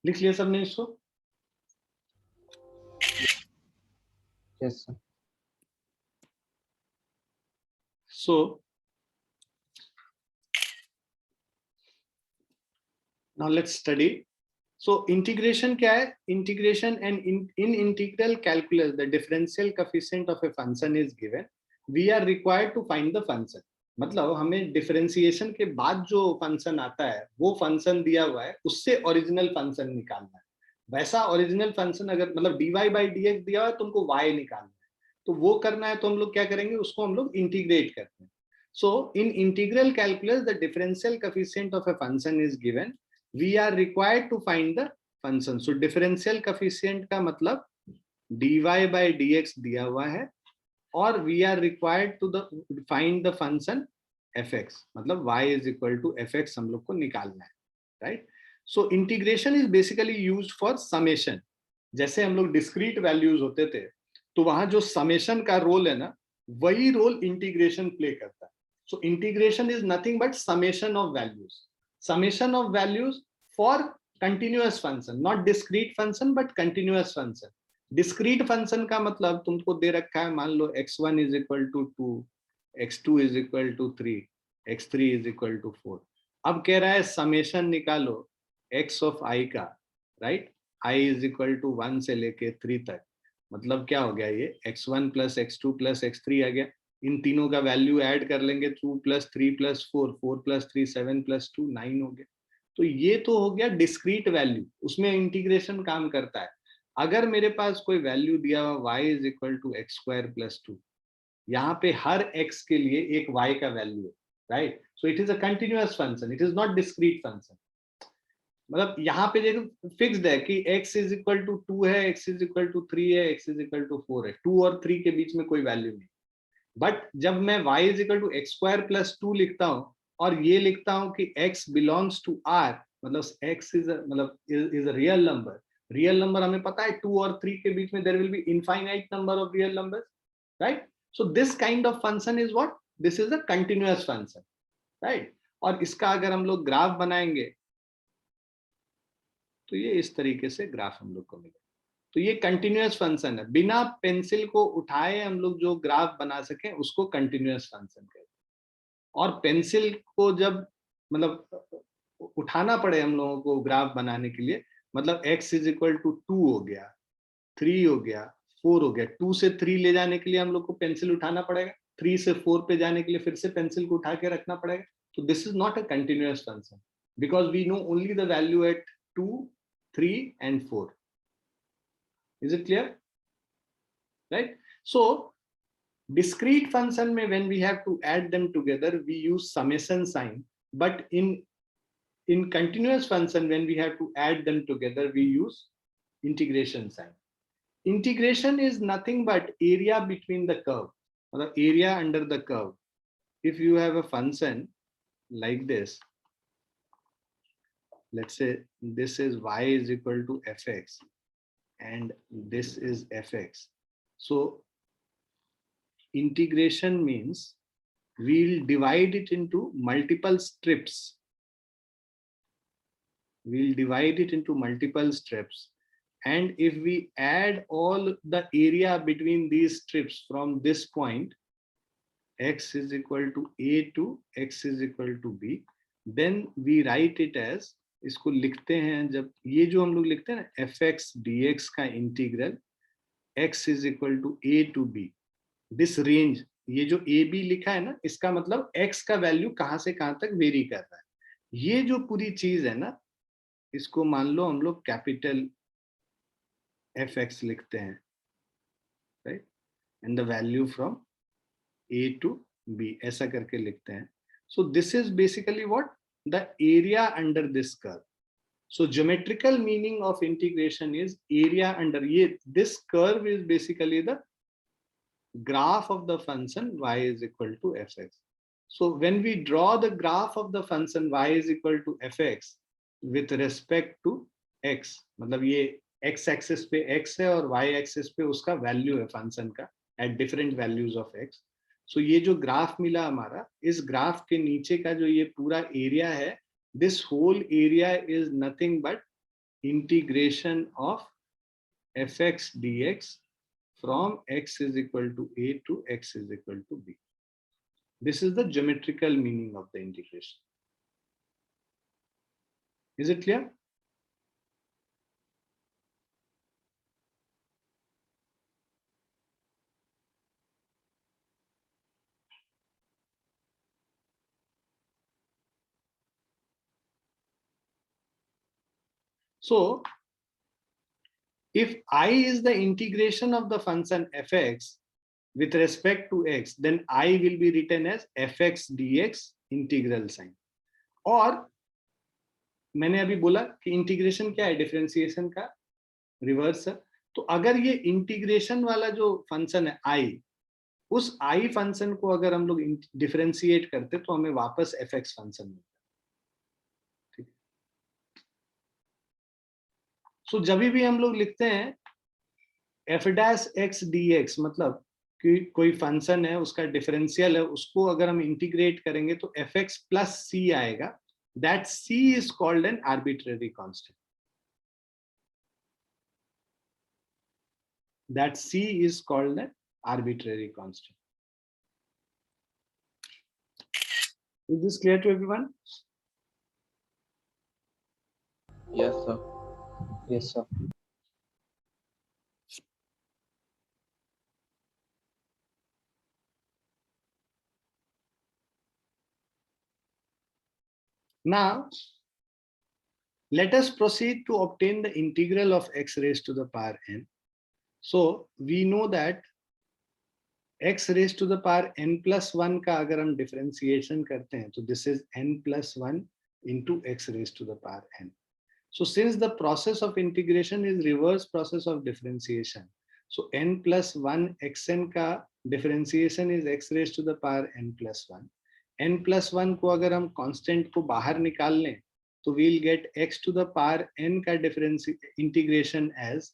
लिख लिया सबने इसको? Yes, sir. So now let's study. So integration क्या है? Integration and in integral calculus the differential coefficient of a function is given. We are required to find the function. मतलब हमें डिफरेंशिएशन के बाद जो फंक्शन आता है वो फंक्शन दिया हुआ है, उससे ओरिजिनल फंक्शन निकालना है। वैसा ओरिजिनल फंक्शन अगर मतलब dy बाई डी एक्स दिया हुआ है, तुमको y निकालना है, तो वो करना है तो हम लोग क्या करेंगे, उसको हम लोग इंटीग्रेट करते हैं। So in integral calculus the differential coefficient of a function is given, we are required to find the function. So differential coefficient का मतलब dy बाई डी एक्स दिया हुआ है और we are required to the find the function fx, मतलब y is equal to fx हम लोग को निकालना है, right. So integration is basically used for summation. जैसे हम लोग डिस्क्रीट वैल्यूज होते थे तो वहां जो समेशन का रोल है ना, वही रोल इंटीग्रेशन प्ले करता है। So integration is nothing but summation of values, summation of values for continuous function, not discrete function but continuous function. Discrete function का मतलब तुमको दे रखा है, मान लो x1 is equal to 2, x2 is equal to 3, x3 is equal to 4। अब कह रहा है समेशन निकालो x ऑफ i का, right, i is equal to 1 से लेके 3 तक। मतलब क्या हो गया, ये x1 plus x2 plus x3 आ गया। इन तीनों का वैल्यू ऐड कर लेंगे, 2 प्लस 3 प्लस 4, 4 प्लस 3 7 प्लस 2 9 हो गया। तो ये तो हो गया डिस्क्रीट वैल्यू, उसमें इंटीग्रेशन काम करता है। अगर मेरे पास कोई वैल्यू दिया हुआ y is equal to x square plus 2, यहाँ पे हर x के लिए एक y का वैल्यू है, right. So it is a continuous function, it is not discrete function. मतलब यहाँ पे देखो फिक्स्ड है कि x इज इक्वल टू 2 है, x इज इक्वल टू 3 है, x इज इक्वल टू 4 है, 2 और 3 के बीच में कोई वैल्यू नहीं। बट जब मैं y is equal to x square plus 2 लिखता हूँ और ये लिखता हूँ कि x बिलोंग्स टू r, मतलब x इज मतलब is a real number. Real number हमें पता है 2 और 3 के बीच में there will be infinite number of real numbers, right. So this kind of function is what, this is a continuous function, right. और इसका अगर हम लोग ग्राफ बनाएंगे तो ये इस तरीके से ग्राफ हम लोग को मिलेगा। तो ये कंटिन्यूअस फंक्शन है, बिना पेंसिल को उठाए हम लोग जो ग्राफ बना सकें उसको कंटिन्यूअस फंक्शन कहते हैं। और पेंसिल को जब मतलब उठाना पड़े हम लोगों को ग्राफ बनाने के लिए, मतलब x इज इक्वल टू 2 हो गया, 3 हो गया, 4 हो गया, 2 से 3 ले जाने के लिए हम लोग को पेंसिल उठाना पड़ेगा, 3 से 4 पे जाने के लिए फिर से पेंसिल को उठा के रखना पड़ेगा। तो this is not a continuous function because we know only the value at 2, 3 and 4. Is it clear? Right? So discrete function में when we have to add them together we use summation sign, but in continuous function when we have to add them together we use integration sign. Integration is nothing but area between the curve, or area under the curve. If you have a function like this, let's say this is y is equal to fx and this is fx. So integration means we'll divide it into multiple strips. We'll divide it into multiple strips. And if we add all the area between these strips from this point, x is equal to a to x is equal to b, then we write it as, इसको लिखते हैं, जब ये जो हम लोग लिखते हैं ना fx dx का integral x is equal to a to b, this range, ये जो ए बी लिखा है ना, इसका मतलब x का वैल्यू कहां से कहां तक वेरी कर रहा है। ये जो पूरी चीज है ना, इसको मान लो हम लोग कैपिटल fx लिखते हैं, right, and the value from a to b ऐसा करके लिखते हैं। So this is basically what, the area under this curve. So geometrical meaning of integration is area under, ये this curve is basically the graph of the function y is equal to fx. So when we draw the graph of the function y is equal to fx with respect to x, मतलब ये x axis पे x है और y axis पे उसका value है function का at different values of x. So ये जो ग्राफ मिला हमारा, इस ग्राफ के नीचे का जो ये पूरा एरिया है, this whole area is nothing but integration of fx dx from x is equal to a to x is equal to b. This is the geometrical meaning of the integration. Is it clear? So if I is the integration of the function fx with respect to x, then I will be written as fx dx integral sign. और मैंने अभी बोला कि integration क्या है, differentiation का reverse है. तो अगर ये इंटीग्रेशन वाला जो फंक्शन है आई, उस आई फंक्शन को अगर हम लोग डिफरेंशिएट करते तो हमें वापस एफ एक्स फंक्शन मिलता. ठीक. सो जब भी हम लोग लिखते हैं F dash x D x, मतलब कि कोई फंक्शन है उसका डिफरेंशियल है, उसको अगर हम इंटीग्रेट करेंगे तो एफ एक्स प्लस सी आएगा. That C is called an arbitrary constant. That C is called an arbitrary constant. Is this clear to everyone? Yes, sir. Yes, sir. Now, let us proceed to obtain the integral of x raised to the power n. So we know that x raised to the power n plus 1 का अगर हम differentiation करते हैं तो this is n plus 1 into x raised to the power n. So since the process of integration is reverse process of differentiation, so n plus 1 xn का differentiation is x raised to the power n plus 1. n plus 1 को अगर हम constant को बाहर निकाल लें तो we'll get x to the power n का integration as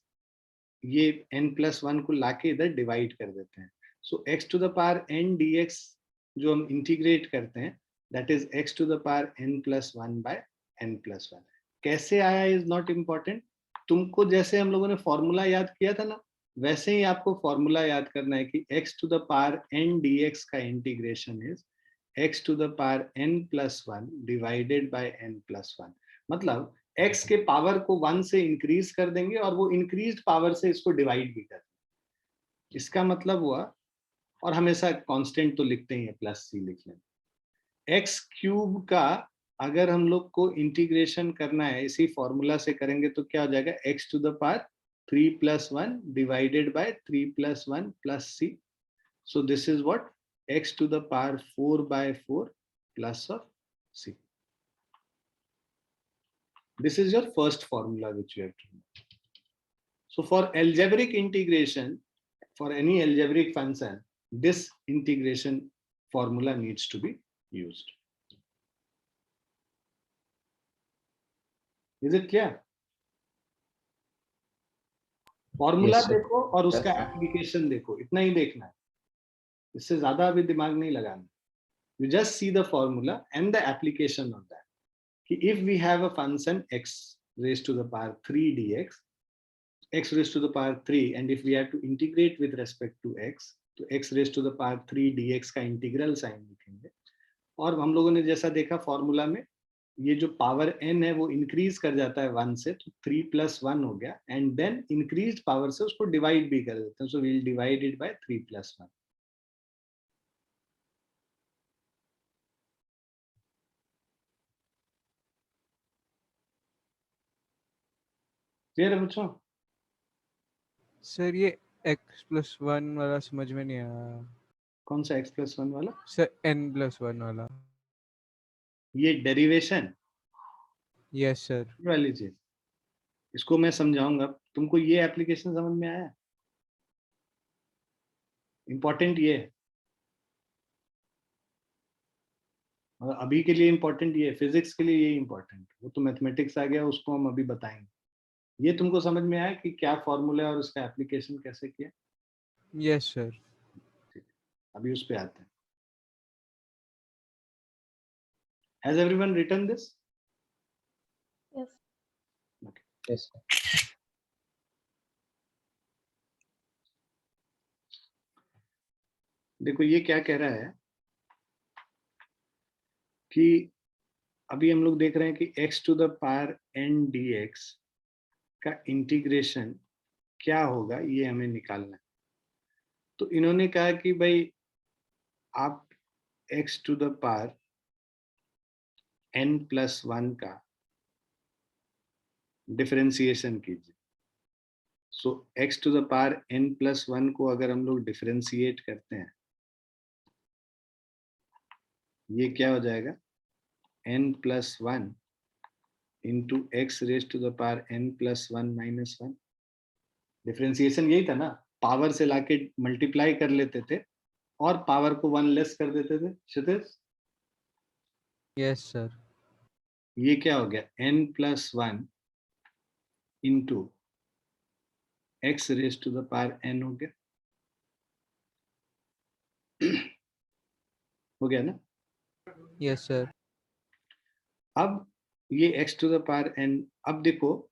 ये n plus 1 को लाके इधर डिवाइड कर देते हैं. So x to the power n dx जो हम इंटीग्रेट करते हैं that is x to the power n plus 1 by n plus 1. कैसे आया इज नॉट इम्पोर्टेंट. तुमको जैसे हम लोगों ने फॉर्मूला याद किया था ना, वैसे ही आपको फॉर्मूला याद करना है कि x to the power n dx का integration is x to the power n plus 1 divided by n plus 1. मतलब x के पावर को 1 से इंक्रीज कर देंगे और वो इंक्रीज्ड पावर से इसको डिवाइड भी कर देंगे. इसका मतलब हुआ, और हमेशा कांस्टेंट तो लिखते ही है, प्लस सी लिख लें. एक्स क्यूब का अगर हम लोग को इंटीग्रेशन करना है इसी फॉर्मूला से करेंगे तो क्या हो जाएगा, x to the power 3 plus 1 divided by 3 plus 1 plus c. So this is what x to the power 4 by 4 plus of c. This is your first formula which you have to know. So for algebraic integration, for any algebraic function, this integration formula needs to be used. Is it clear? Formula Yes, sir. देखो और उसका Yes, sir. Application देखो, इतना ही देखना है, इससे ज्यादा अभी दिमाग नहीं लगाना. You just see the formula and the application of that. If we have a function x raised to the power 3 dx, x raised to the power 3, and if we have to integrate with respect to x, तो x raised to the power 3 dx का integral sign लिखेंगे. और हम लोगों ने जैसा देखा formula में, ये जो पावर n है वो इंक्रीज कर जाता है 1 से, तो 3 plus 1 हो गया, एंड देन इंक्रीज्ड पावर से उसको डिवाइड भी कर देते हैं. So we will divide it by 3 plus 1. Clear है बच्चों? सर ये x+1 वाला समझ में नहीं आया. कौन सा x plus 1 वाला? सर n+1 वाला. ये डेरिवेशन यस सर. वाली चीज, इसको मैं समझाऊंगा. तुमको ये एप्लीकेशन समझ में आया? इंपॉर्टेंट ये है, और अभी के लिए इंपॉर्टेंट ये, फिजिक्स के लिए ये इंपॉर्टेंट. वो तो मैथमेटिक्स आ गया, उसको हम अभी बताएंगे. ये तुमको समझ में आया कि क्या फॉर्मूला है और उसका एप्लीकेशन कैसे किया? Yes sir. अभी उस पे आते हैं. Has everyone written this? Yes. Yes, sir. देखो ये क्या कह रहा है कि अभी हम लोग देख रहे हैं कि x to the power n dx का इंटीग्रेशन क्या होगा, ये हमें निकालना है. तो इन्होंने कहा कि भाई आप x to the power n plus 1 का डिफरेंशिएशन कीजिए। So x to the power n plus 1 को अगर हम लोग डिफरेंशिएट करते हैं, ये क्या हो जाएगा, n plus 1 into x raise to the power n plus 1 minus 1। Differentiation यही था ना, पावर से लाके मल्टीप्लाई कर लेते थे और पावर को 1 लेस कर देते थे। Kshitij, yes sir. ये क्या हो गया, n plus 1 into x raise to the power n हो गया, हो गया ना। Yes sir. अब ये x to the power n, अब देखो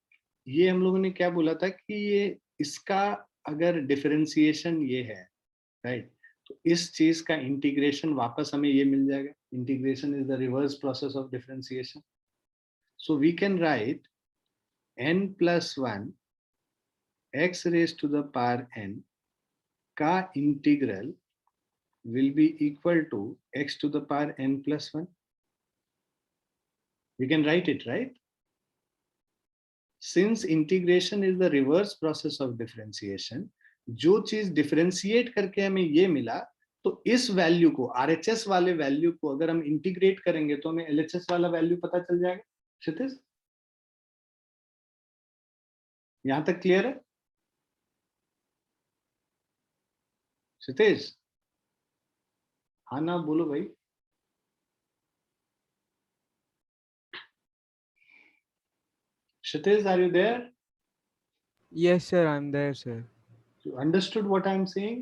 ये हम लोगों ने क्या बोला था कि ये इसका अगर डिफरेंशिएशन ये है, राइट, तो इस चीज का इंटीग्रेशन वापस हमें ये मिल जाएगा। Integration is the reverse process of differentiation. So we can write n plus 1 x raise to the power n का integral will be equal to x to the power n plus 1. We can write it, right? Since integration is the reverse process of differentiation, जो चीज differentiate करके हमें ये मिला, तो इस value को, RHS वाले वैल्यू को अगर हम इंटीग्रेट करेंगे तो हमें LHS वाला वैल्यू पता चल जाएगा। क्षितिज, यहां तक क्लियर है? क्षितिज, हाँ ना बोलो भाई। Kshitiz, are you there? Yes sir, I'm there sir. You understood what I am saying?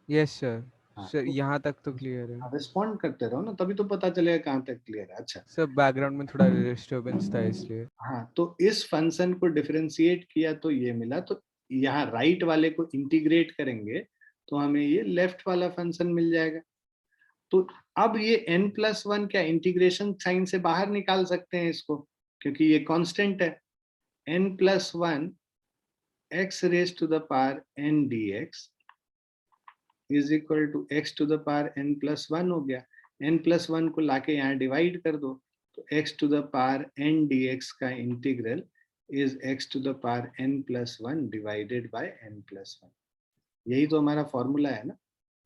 Yes sir. हाँ, सर तो यहाँ तक तो क्लियर है रिस्पॉन्ड करते रहो ना, तभी तो पता चलेगा कहाँ तक क्लियर है। अच्छा, सर, बैकग्राउंड में थोड़ा डिस्टरबेंस था इसलिए। हाँ, तो इस फंक्शन को डिफरेंशिएट किया तो ये मिला, तो यहाँ राइट वाले को इंटीग्रेट करेंगे तो हमें ये लेफ्ट वाला फंक्शन मिल जाएगा। तो अब ये n प्लस 1 क्या इंटीग्रेशन साइन से बाहर निकाल सकते हैं इसको, क्योंकि ये कांस्टेंट है। n plus 1 x raise to the power n dx is equal to x to the power n plus 1 हो गया। n प्लस 1 को लाके यहाँ डिवाइड कर दो, तो x to the power n dx का integral is x to the power n plus 1 divided by n plus 1। यही तो हमारा फॉर्मूला है ना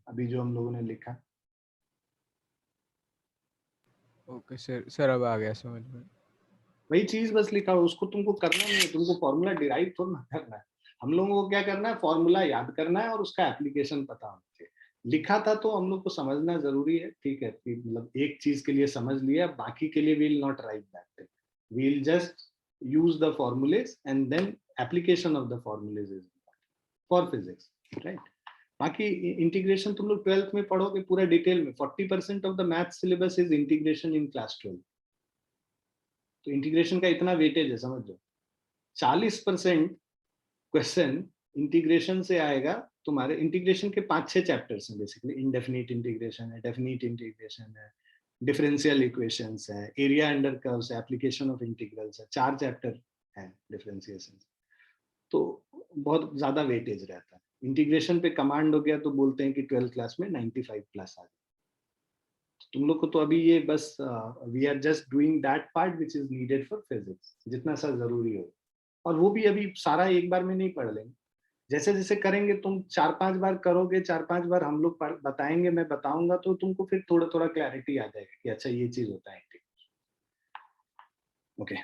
अभी जो हम लोगों ने लिखा। ओके सर, सर अब आ गया समझ में। वही चीज बस लिखा हो, उसको तुमको करना नहीं है, तुमको फॉर्मूला डिराइव थोड़ा ना करना है। हम लोगों को क्या करना है, फॉर्मूला याद करना है और उसका एप्लीकेशन पता होना चाहिए। लिखा था तो हम लोग को समझना जरूरी है, ठीक है, मतलब एक चीज के लिए समझ लिया, बाकी के लिए we'll not write that thing, we'll just use the formulas and then application of the formulas is for physics, right. बाकी इंटीग्रेशन तुम लोग 12th में पढ़ोगे पूरा डिटेल में। 40% of the math syllabus is integration in class 12। तो integration का इतना वेटेज है, समझ लो। 40% क्वेश्चन इंटीग्रेशन से आएगा तुम्हारे। इंटीग्रेशन के 5-6 चैप्टर्स हैं बेसिकली। इनडेफिनिट इंटीग्रेशन है, डेफिनिट इंटीग्रेशन है, डिफरेंशियल इक्वेशंस है, एरिया अंडर कर्व्स है, एप्लीकेशन ऑफ इंटीग्रल्स है, 4 चैप्टर हैं डिफरेंशिएशन। तो बहुत ज्यादा वेटेज रहता है। इंटीग्रेशन पे कमांड हो गया तो बोलते हैं कि 12th क्लास में 95 प्लस आ गया। तुम लोग को तो अभी ये बस we are just doing that part which is needed for physics, जितना सा जरूरी हो। और वो भी अभी सारा एक बार में नहीं पढ़ लेंगे, जैसे जैसे करेंगे। तुम 4-5 बार करोगे, 4-5 बार हम लोग बताएंगे, मैं बताऊंगा, तो तुमको फिर थोड़ा थोड़ा क्लैरिटी आ जाएगा कि अच्छा ये चीज होता है। ओके,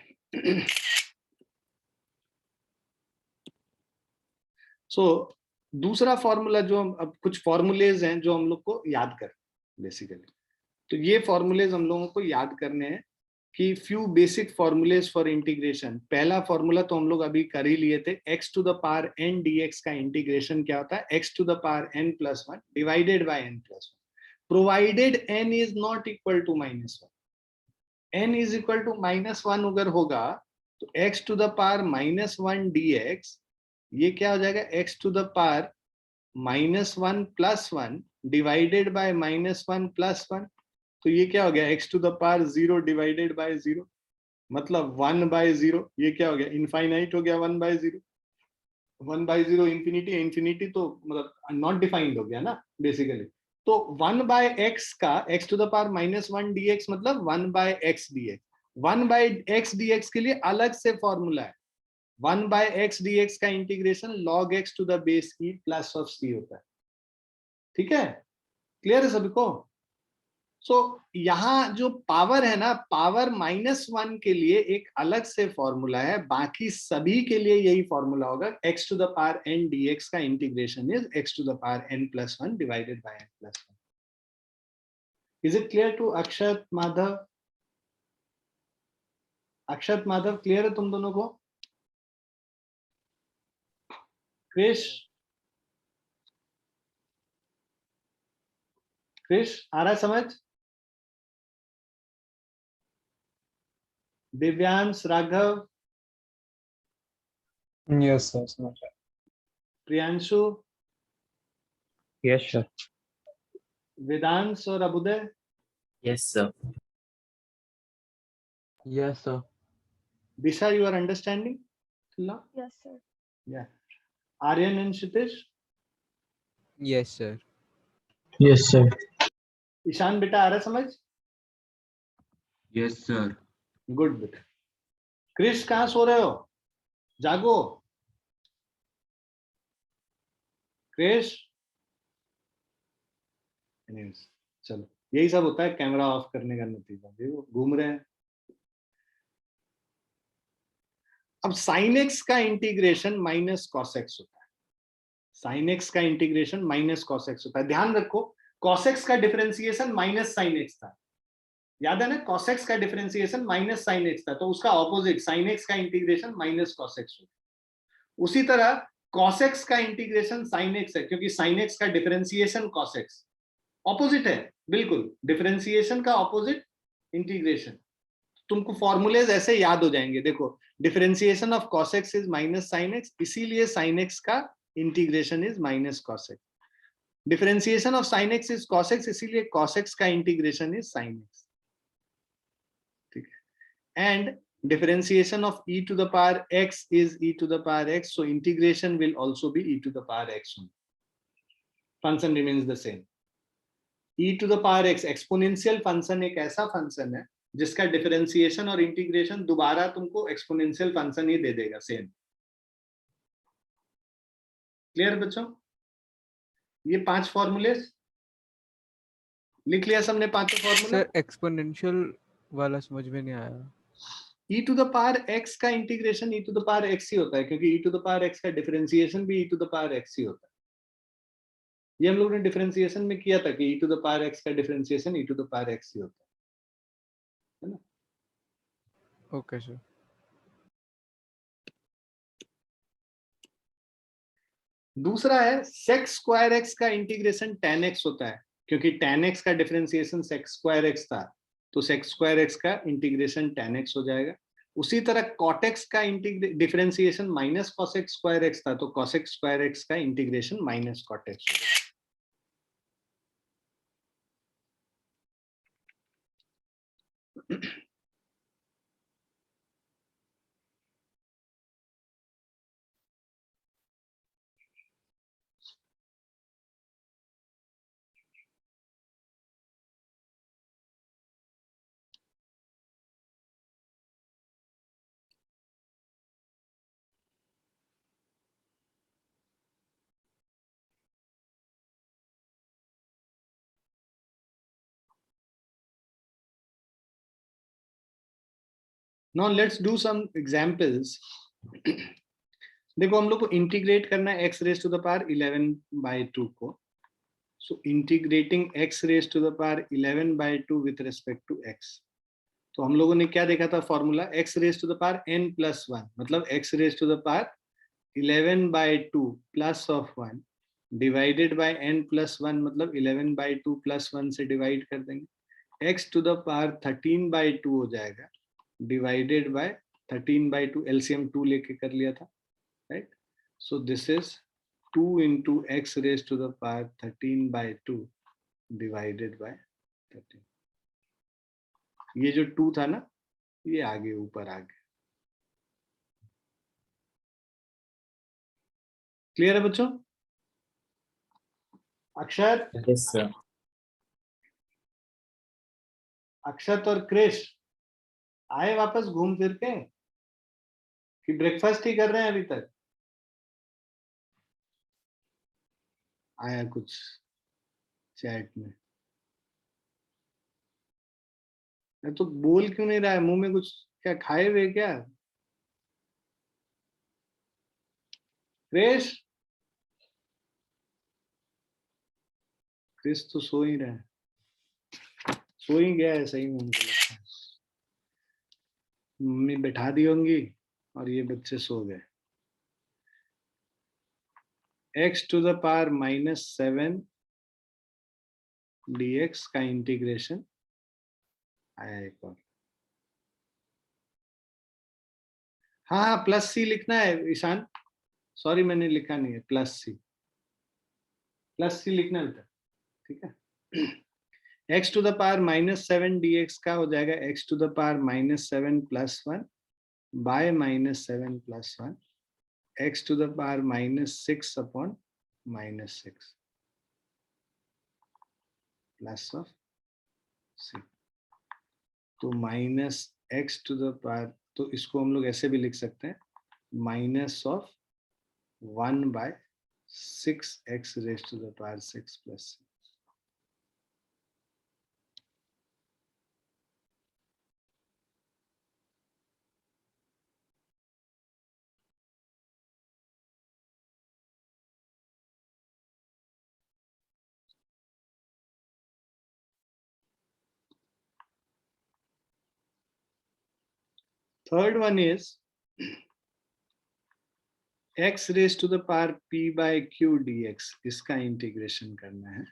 सो दूसरा फॉर्मूला जो हम, अब कुछ फॉर्मूलेज हैं जो हम लोग को याद कर बेसिकली। तो ये फॉर्मूलेज हम लोगों को याद करने हैं कि few basic formulas for integration. पहला फॉर्मूला तो हम लोग अभी कर ही लिए थे, x to the power n dx का इंटीग्रेशन क्या होता है, x to the power n plus 1 divided by n plus 1, provided n is not equal to -1। n is equal to -1 अगर होगा तो x to the power -1 dx ये क्या हो जाएगा, x to the power -1 plus 1 divided by -1 plus 1। तो ये क्या हो गया, x to the power 0 divided by 0, मतलब 1/0। ये क्या हो गया, इनफाइनाइट हो गया 1/0। 1/0 इंफिनिटी, इंफिनिटी तो मतलब नॉट डिफाइंड हो गया ना बेसिकली। तो 1/x का x to the power -1 dx मतलब 1/x dx। 1 by X D X के लिए अलग से फॉर्मूला है। 1 बाय एक्स डी एक्स का integration log x to the base E plus of C होता है। ठीक है, क्लियर है सभी को? सो यहां जो पावर है ना, पावर -1 के लिए एक अलग से फॉर्मूला है, बाकी सभी के लिए यही फॉर्मूला होगा। x to the power n dx का integration is x to the power n+1 divided by n+1। Is it clear to Akshat Madhav? Akshat Madhav clear है तुम दोनों को? क्रिश, क्रिश आ रहा है समझ? Divyansh, Raghav, Yes, sir. समझ रहा प्रियांशु, Yes, sir. वेदांश और Abhyuday? Yes, sir. Yes, sir. Disha, you are understanding? Yes, sir. Yeah. Aryan and Kshitij? Yes, sir. Yes, sir. Ishan बेटा आ रहा है समझ? Yes, sir. गुड बेटा। क्रिश कहाँ सो रहे हो? जागो। क्रिश, Anyways, चलो यही सब होता है कैमरा ऑफ करने का नतीजा। देखो घूम रहे हैं। अब sin x का इंटीग्रेशन माइनस cos x होता है। sin x का इंटीग्रेशन माइनस cos x होता है। ध्यान रखो, cos x का डिफरेंशिएशन माइनस sin x था, याद है ना? cos x का डिफरेंशिएशन माइनस sin x था, तो उसका ऑपोजिट sin x का इंटीग्रेशन माइनस cos x होता है। उसी तरह cos x का इंटीग्रेशन sin x है, क्योंकि sin x का डिफरेंशिएशन cos x ऑपोजिट है, बिल्कुल डिफरेंशिएशन का ऑपोजिट इंटीग्रेशन। तुमको फॉर्मूलेज ऐसे याद हो जाएंगे। देखो, differentiation of cos x is minus sin x, इसीलिए sin x का integration is minus cos x। Differentiation of sin x is cos x, इसीलिए cos x का इंटीग्रेशन इज sin x। ठीक है, and differentiation of e to the power x is e to the power x, so integration will also be e to the power x only. Function remains the same. e to the power x exponential function एक ऐसा function है जिसका differentiation और integration दोबारा तुमको exponential function ही दे देगा, same. Clear बच्चों? ये 5 फॉर्मूले लिख लिया सबने, 5 फॉर्मूला। सर एक्सपोनेंशियल वाला समझ में नहीं आया। e to the power x का integration e to the power x ही होता है, क्योंकि e to the power x का डिफरेंशिएशन भी e to the power x ही होता है। ये हम लोग ने डिफरेंशिएशन में किया था कि e to the power x का differentiation e to the power x ही होता है ना? Okay sir. दूसरा है sec स्क्वायर x का इंटीग्रेशन tan x होता है, क्योंकि tan x का डिफरेंशिएशन sec स्क्वायर x था, तो sec स्क्वायर x का इंटीग्रेशन tan x हो जाएगा। उसी तरह cot x का differentiation minus cos x square x था, तो cos x स्क्वायर x का इंटीग्रेशन माइनस cot x हो जाएगा। Now let's do some examples. देखो हम लोग को इंटीग्रेट करना है x raise to the power 11/2 को। So integrating x raise to the power 11/2 with respect to x। तो हम लोगों ने क्या देखा था formula? x raise to the power n+1, मतलब x raise to the power 11/2 plus of 1 divided by n+1, मतलब 11/2 प्लस 1 से डिवाइड कर देंगे। x टू द पावर 13/2 हो जाएगा डिवाइडेड बाय 13/2, एलसीएम 2 लेके कर लिया था, right? So this is 2 into x raised to the power 13/2 divided by 13। ये जो 2 था ना, ये आगे ऊपर आ गया। क्लियर है बच्चों? अक्षर, Yes, sir. अक्षत और क्रिश आए वापस घूम फिर के कि ब्रेकफास्ट ही कर रहे हैं अभी तक? आया कुछ चैट में? मैं तो बोल क्यों नहीं रहा है? मुंह में कुछ क्या खाए हुए क्या? क्रिश, क्रिश तो सो ही रहा है, सो ही गया है सही में, मुझे लगता है। मम्मी बैठा दी होंगी और ये बच्चे सो गए। x to the power -7 dx का इंटीग्रेशन आया एक और। हाँ हाँ, प्लस सी लिखना है ईशान, सॉरी मैंने लिखा नहीं है, प्लस सी लिखना है बेटा, ठीक है। x to the power -7 dx का हो जाएगा x to the power -7 + 1 by -7 + 1 x to the power -6 upon -6 plus of C. तो -x टू द पावर, तो इसको हम लोग ऐसे भी लिख सकते हैं, -1/6x raised to the power 6 + 6। Third one is x raised to the power p/q dx, इसका इंटीग्रेशन करना है।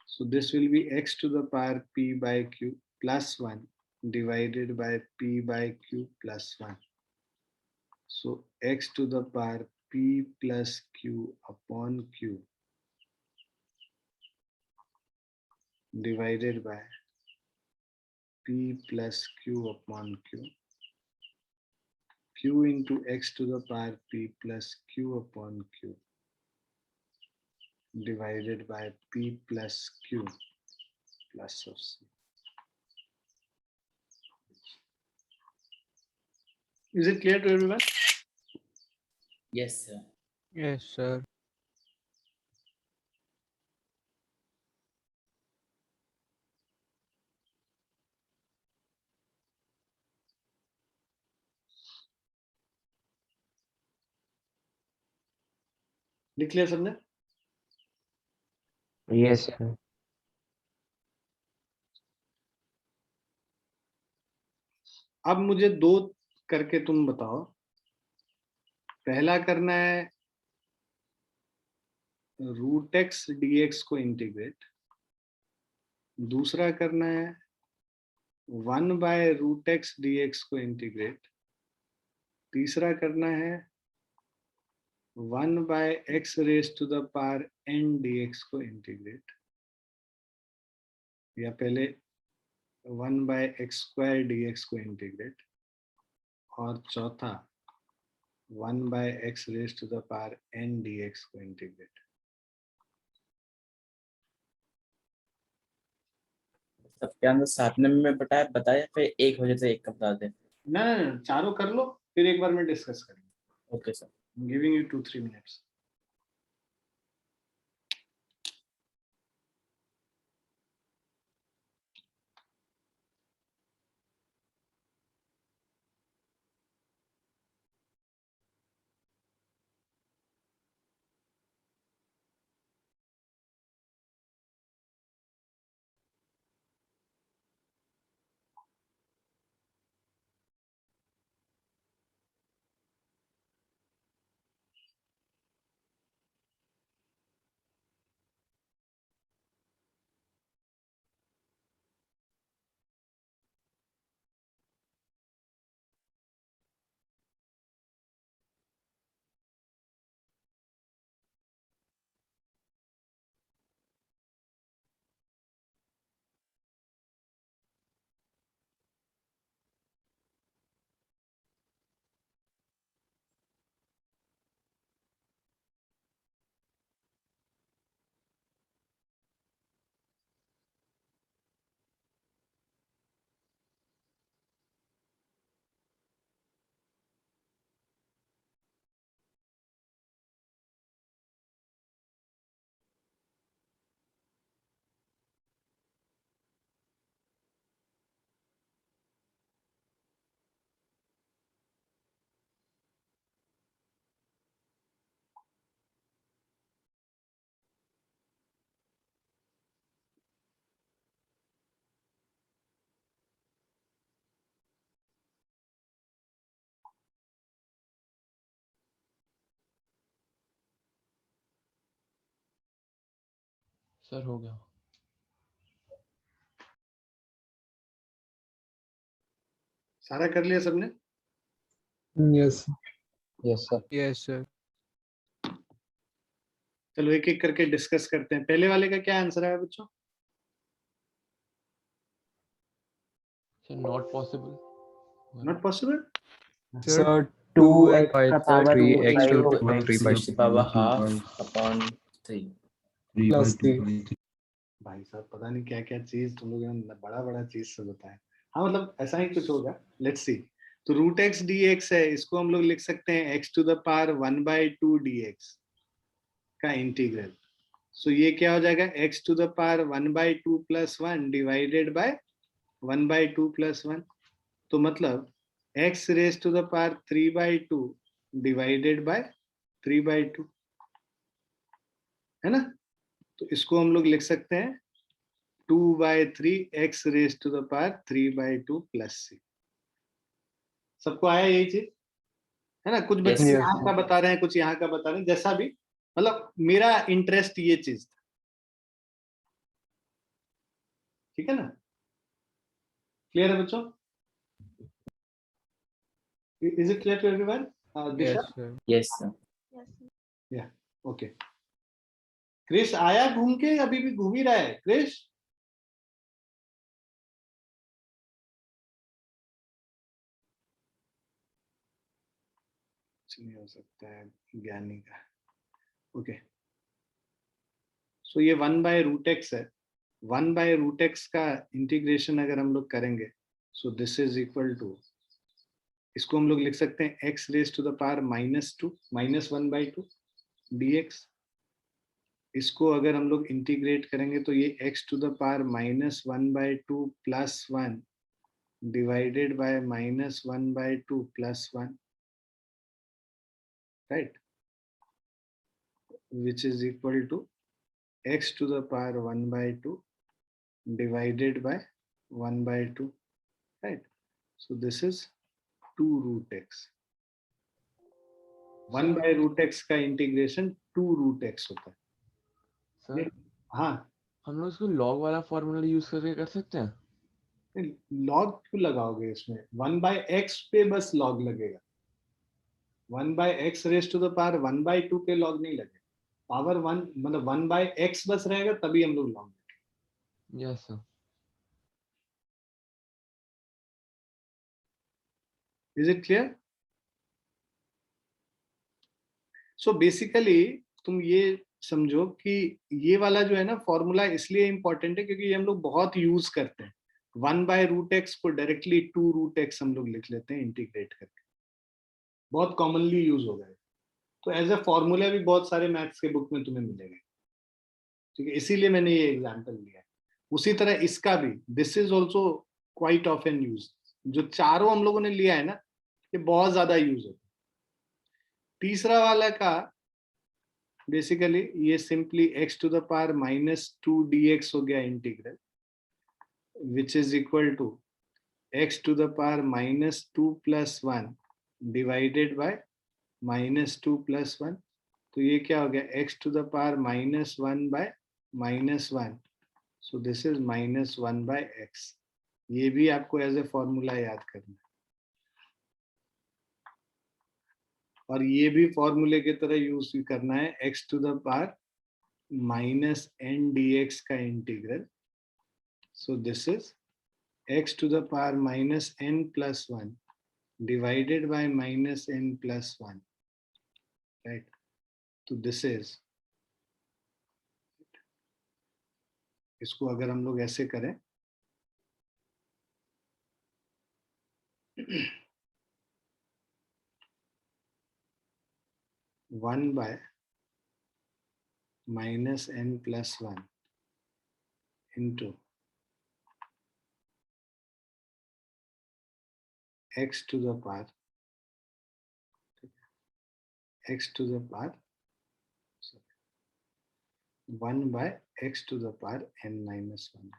So this will be x to the power p/q + 1 divided by p/q + 1. So x to the power p + q upon q divided by p + q upon q, q into x to the power p + q upon q divided by p + q plus of c. Is it clear to everyone? Yes, sir. Yes, sir. लिख लिया सबने? Yes, sir. अब मुझे दो करके तुम बताओ। पहला करना है √x dx को इंटीग्रेट, दूसरा करना है 1/√x dx को इंटीग्रेट, तीसरा करना है 1/x raised to the power n dx को इंटीग्रेट, या पहले 1/x² dx को इंटीग्रेट, और चौथा 1/x raised to the power n dx को इंटीग्रेट। सबके अंदर साथ में बताया फिर एक हो जाए तो एक का बता दे। ना ना ना, चारों कर लो, फिर एक बार में डिस्कस करेंगे। Okay sir. Giving you 2-3 minutes। Sir हो गया। सारा कर लिया सबने? Yes. Yes, sir. Yes, sir. चलो एक एक करके डिस्कस करते हैं। पहले वाले का क्या आंसर है बच्चों? Sir not possible. Not possible. Sir, 2x 2x का power 3x two to by x x की पावर हाफ 3 अपॉन 3। plus 3. भाई साहब पता नहीं क्या क्या चीज तुम लोगों ने बड़ा बड़ा चीज से बताया। हाँ मतलब ऐसा ही कुछ होगा। Let's see. तो रूट एक्स डी एक्स है, इसको हम लोग लिख सकते हैं x to the power 1/2 dx का इंटीग्रल। सो ये क्या हो जाएगा, x to the power 1/2 + 1 divided by 1/2 + 1। तो मतलब x raise to the power 3/2 divided by 3/2, है ना। तो इसको हम लोग लिख सकते हैं 2/3 x raise to the power 3/2 + c। सबको आया यही चीज, है ना। कुछ बच्चे Yes. यहाँ का बता रहे हैं, कुछ यहाँ का बता रहे हैं, जैसा भी, मतलब मेरा इंटरेस्ट ये चीज था। ठीक है ना, क्लियर है बच्चों? Is it clear to everyone? Disha? Yes, sir. Yes, sir. Yes. Okay. Krish आया घूम के, अभी भी घूम ही रहा है क्रिश? नहीं हो सकता है ज्ञानी का। ओके, सो ये 1/√x है। 1/√x का इंटीग्रेशन अगर हम लोग करेंगे, so this is equal to, इसको हम लोग लिख सकते हैं x raise to the power -2 -1/2 dx। इसको अगर हम लोग इंटीग्रेट करेंगे तो ये x to the power -1/2 + 1 divided by -1/2 + 1, right, which is equal to x to the power 1/2 divided by 1/2, right. So this is 2√x। 1/√x का इंटीग्रेशन 2√x होता है। सर हाँ, हम लोग इसको लॉग वाला फॉर्मूला यूज करके कर सकते हैं। लॉग क्यों लगाओगे इसमें? 1/x पे बस लॉग लगेगा। 1/x raise to the power 1/2 पे लॉग नहीं लगेगा। पावर 1 मतलब 1/x बस रहेगा, तभी हम लोग log. Yes sir. Is it clear? So basically तुम ये समझो कि ये वाला जो है ना फॉर्मूला इसलिए इंपॉर्टेंट है क्योंकि ये हम लोग बहुत यूज करते हैं। 1/√x को डायरेक्टली 2√x हम लोग लिख लेते हैं इंटीग्रेट करके, बहुत कॉमनली यूज हो गया। तो एज ए फॉर्मूला भी बहुत सारे मैथ्स के बुक में तुम्हें मिलेगा, ठीक है, इसीलिए मैंने ये एग्जाम्पल लिया है। उसी तरह इसका भी, this is also quite often use. जो चारों हम लोगों ने लिया है ना, ये बहुत ज्यादा यूज होता है। तीसरा वाला का बेसिकली ये simply x to the power -2 dx हो गया integral, which is equal to x to the power -2 + 1 divided by -2 + 1। तो ये क्या हो गया, x to the power -1 by -1। So this is -1/x। ये भी आपको एज ए फॉर्मूला याद करना है, और ये भी फॉर्मूले की तरह यूज करना है। x to the power -n dx का इंटीग्रल। So this is x to the power -n + 1 divided by -n + 1, right. तो दिस इज, इसको अगर हम लोग ऐसे करें, (1 by -n + 1 into x to the power 1 by x to the power n - 1।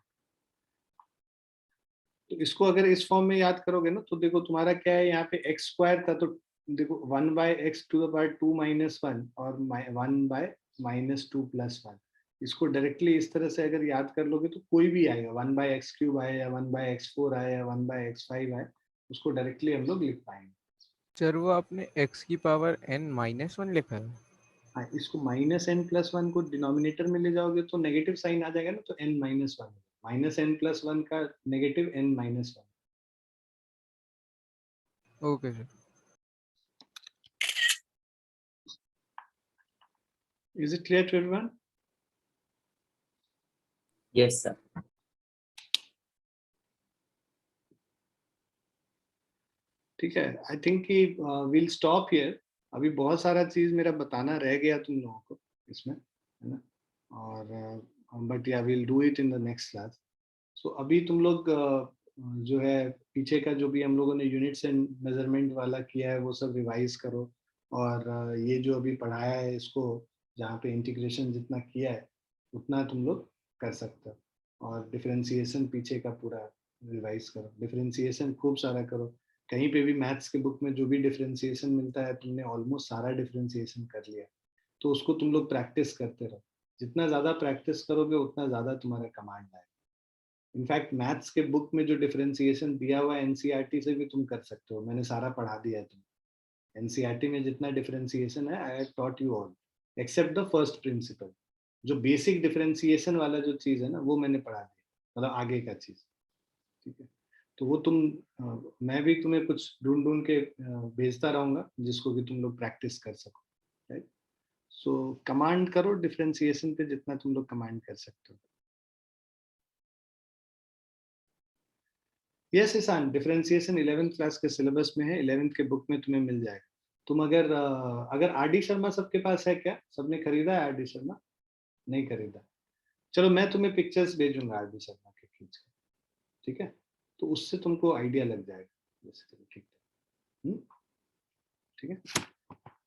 तो इसको अगर इस फॉर्म में याद करोगे ना, तो देखो तुम्हारा क्या है, यहाँ पे x² था, तो देखो 1/x to the power 2 - 1 और 1/-2 + 1। इसको डायरेक्टली इस तरह से अगर याद कर लोगे तो कोई भी आएगा, 1/x³ आए या 1/x4 आए या 1/x5 आए, उसको डायरेक्टली हम लोग लिख पाएंगे। सर वो आपने x की पावर n-1 लिखा है। हाँ, इसको -n+1 को डिनोमिनेटर में ले जाओगे तो नेगेटिव साइन आ जाएगा ना, तो n-1 -n+1 का negative n-1। Okay sir. Is it clear to everyone? Yes, sir. ठीक है, आई थिंक कि विल स्टॉप हियर। अभी बहुत सारा चीज मेरा बताना रह गया तुम लोगों को इसमें, है ना, और बट या will do it in the next class. So अभी तुम लोग जो है पीछे का जो भी हम लोगों ने यूनिट्स एंड मेजरमेंट वाला किया है वो सब रिवाइज करो, और ये जो अभी पढ़ाया है इसको जहाँ पे इंटीग्रेशन जितना किया है उतना तुम लोग कर सकते हो, और डिफरेंशिएशन पीछे का पूरा रिवाइज करो, डिफरेंशिएशन खूब सारा करो। कहीं पे भी मैथ्स के बुक में जो भी डिफरेंशिएशन मिलता है तुमने ऑलमोस्ट सारा डिफरेंशिएशन कर लिया, तो उसको तुम लोग प्रैक्टिस करते रहो। जितना ज़्यादा प्रैक्टिस करोगे उतना ज़्यादा तुम्हारा कमांड आएगा। इनफैक्ट मैथ्स के बुक में जो डिफरेंशिएशन दिया हुआ है एनसीईआरटी से भी तुम कर सकते हो, मैंने सारा पढ़ा दिया है तुम्हें। एनसीईआरटी में जितना डिफरेंशिएशन है I have taught you all except the first principle. जो बेसिक डिफरेंशिएशन वाला जो चीज़ है ना वो मैंने पढ़ा दिया, मतलब आगे का चीज़, ठीक है। तो वो तुम मैं भी तुम्हें कुछ ढूंढ ढूंढ के भेजता रहूंगा जिसको कि तुम लोग प्रैक्टिस कर सको, राइट। सो कमांड करो डिफरेंशिएशन पे जितना तुम लोग कमांड कर सकते हो। Yes Ishaan, differentiation 11th class के सिलेबस में है, 11th के बुक में तुम्हें मिल जाएगा। तुम अगर आर डी शर्मा सबके पास है क्या? सबने खरीदा है आर डी शर्मा? नहीं खरीदा? चलो मैं तुम्हें पिक्चर्स भेजूंगा आर डी शर्मा के खींच के, ठीक है, तो उससे तुमको आइडिया लग जाएगा बेसिकली, ठीक है। ठीक है,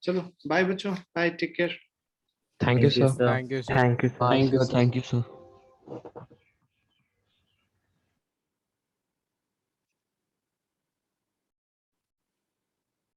चलो बाय बच्चों, bye, take care. Thank you, Thank you, sir. sir. Thank you sir. Thank you, Thank you, sir. sir. Thank you, sir.